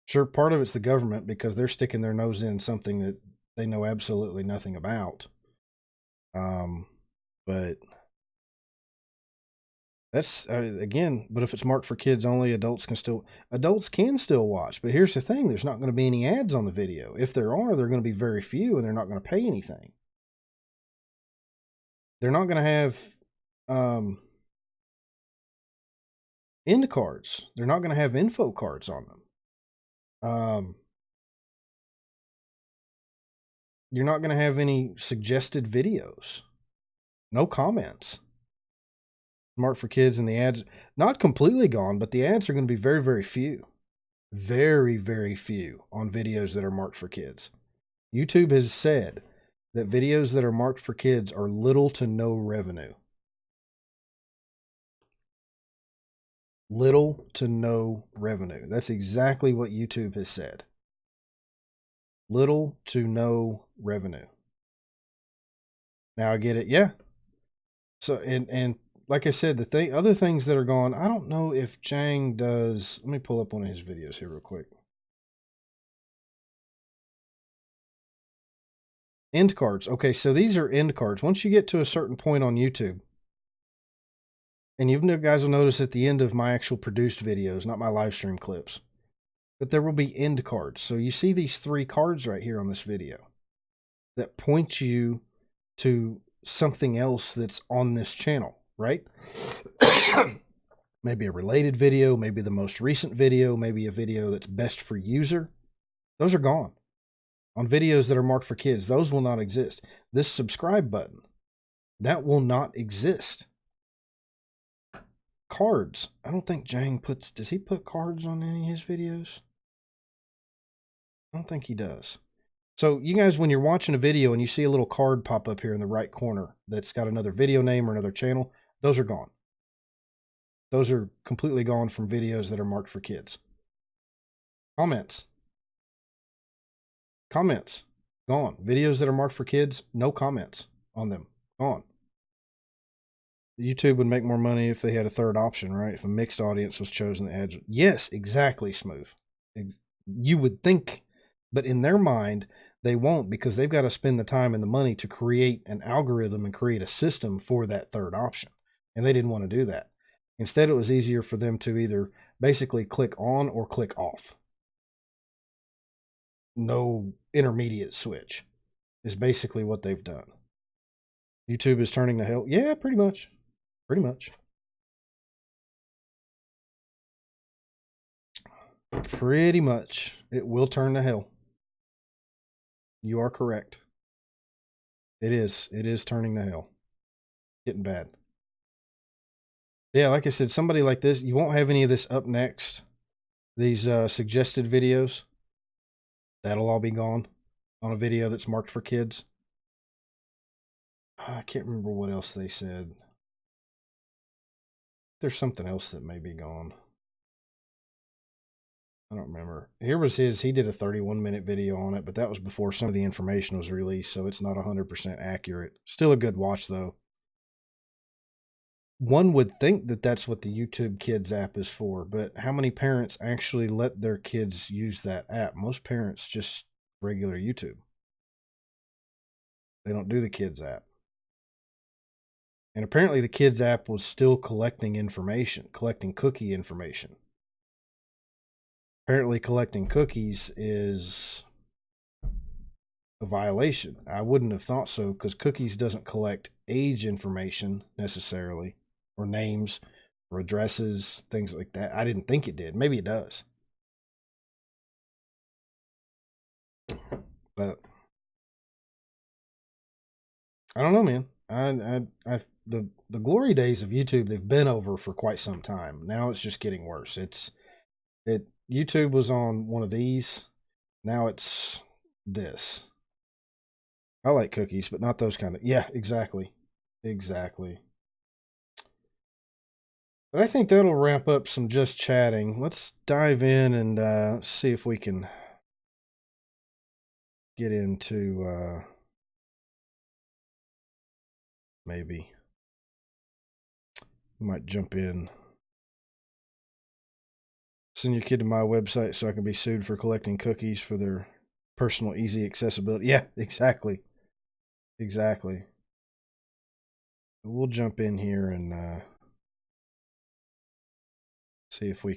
Sure, part of it's the government because they're sticking their nose in something that they know absolutely nothing about. But that's again. But if it's marked for kids only, adults can still watch. But here's the thing: there's not going to be any ads on the video. If there are, they're going to be very few, and they're not going to pay anything. They're not going to have end cards. They're not going to have info cards on them. You're not going to have any suggested videos. No comments. Marked for kids, and the ads, not completely gone, but the ads are going to be very, very few. Very, very few on videos that are marked for kids. YouTube has said that videos that are marked for kids are little to no revenue. Little to no revenue. That's exactly what YouTube has said. Little to no revenue. Now I get it. Yeah. So, and like I said, other things that are gone, I don't know if Chang does. Let me pull up one of his videos here real quick. End cards. Okay, so these are end cards. Once you get to a certain point on YouTube, and you guys will notice at the end of my actual produced videos, not my live stream clips, but there will be end cards. So you see these 3 cards right here on this video that point you to something else that's on this channel, right? Maybe a related video, maybe the most recent video, maybe a video that's best for user. Those are gone. On videos that are marked for kids, those will not exist. This subscribe button, that will not exist. Cards. I don't think Jang puts... Does he put cards on any of his videos? I don't think he does. So you guys, when you're watching a video and you see a little card pop up here in the right corner that's got another video name or another channel, those are gone. Those are completely gone from videos that are marked for kids. Comments. Comments. Gone. Videos that are marked for kids, no comments on them. Gone. YouTube would make more money if they had a third option, right? If a mixed audience was chosen that had... Yes, exactly, Smooth. You would think, but in their mind, they won't, because they've got to spend the time and the money to create an algorithm and create a system for that third option. And they didn't want to do that. Instead, it was easier for them to either basically click on or click off. No intermediate switch is basically what they've done. YouTube is turning to hell. Yeah, pretty much. Pretty much. Pretty much. It will turn to hell. You are correct. It is. It is turning to hell. Getting bad. Yeah, like I said, somebody like this, you won't have any of this up next. These suggested videos. That'll all be gone on a video that's marked for kids. I can't remember what else they said. There's something else that may be gone. I don't remember. Here was his. He did a 31-minute video on it, but that was before some of the information was released, so it's not 100% accurate. Still a good watch, though. One would think that that's what the YouTube Kids app is for, but how many parents actually let their kids use that app? Most parents just regular YouTube. They don't do the Kids app. And apparently the Kids app was still collecting information, collecting cookie information. Apparently collecting cookies is a violation. I wouldn't have thought so, because cookies doesn't collect age information necessarily, or names, or addresses, things like that. I didn't think it did. Maybe it does. But I don't know, man. The glory days of YouTube, they've been over for quite some time. Now it's just getting worse. YouTube was on one of these. Now it's this. I like cookies, but not those kind of... Yeah, exactly. Exactly. But I think that'll wrap up some just chatting. Let's dive in and see if we can get into... maybe. We might jump in. Send your kid to my website so I can be sued for collecting cookies for their personal easy accessibility. Yeah, exactly. Exactly. We'll jump in here and see if we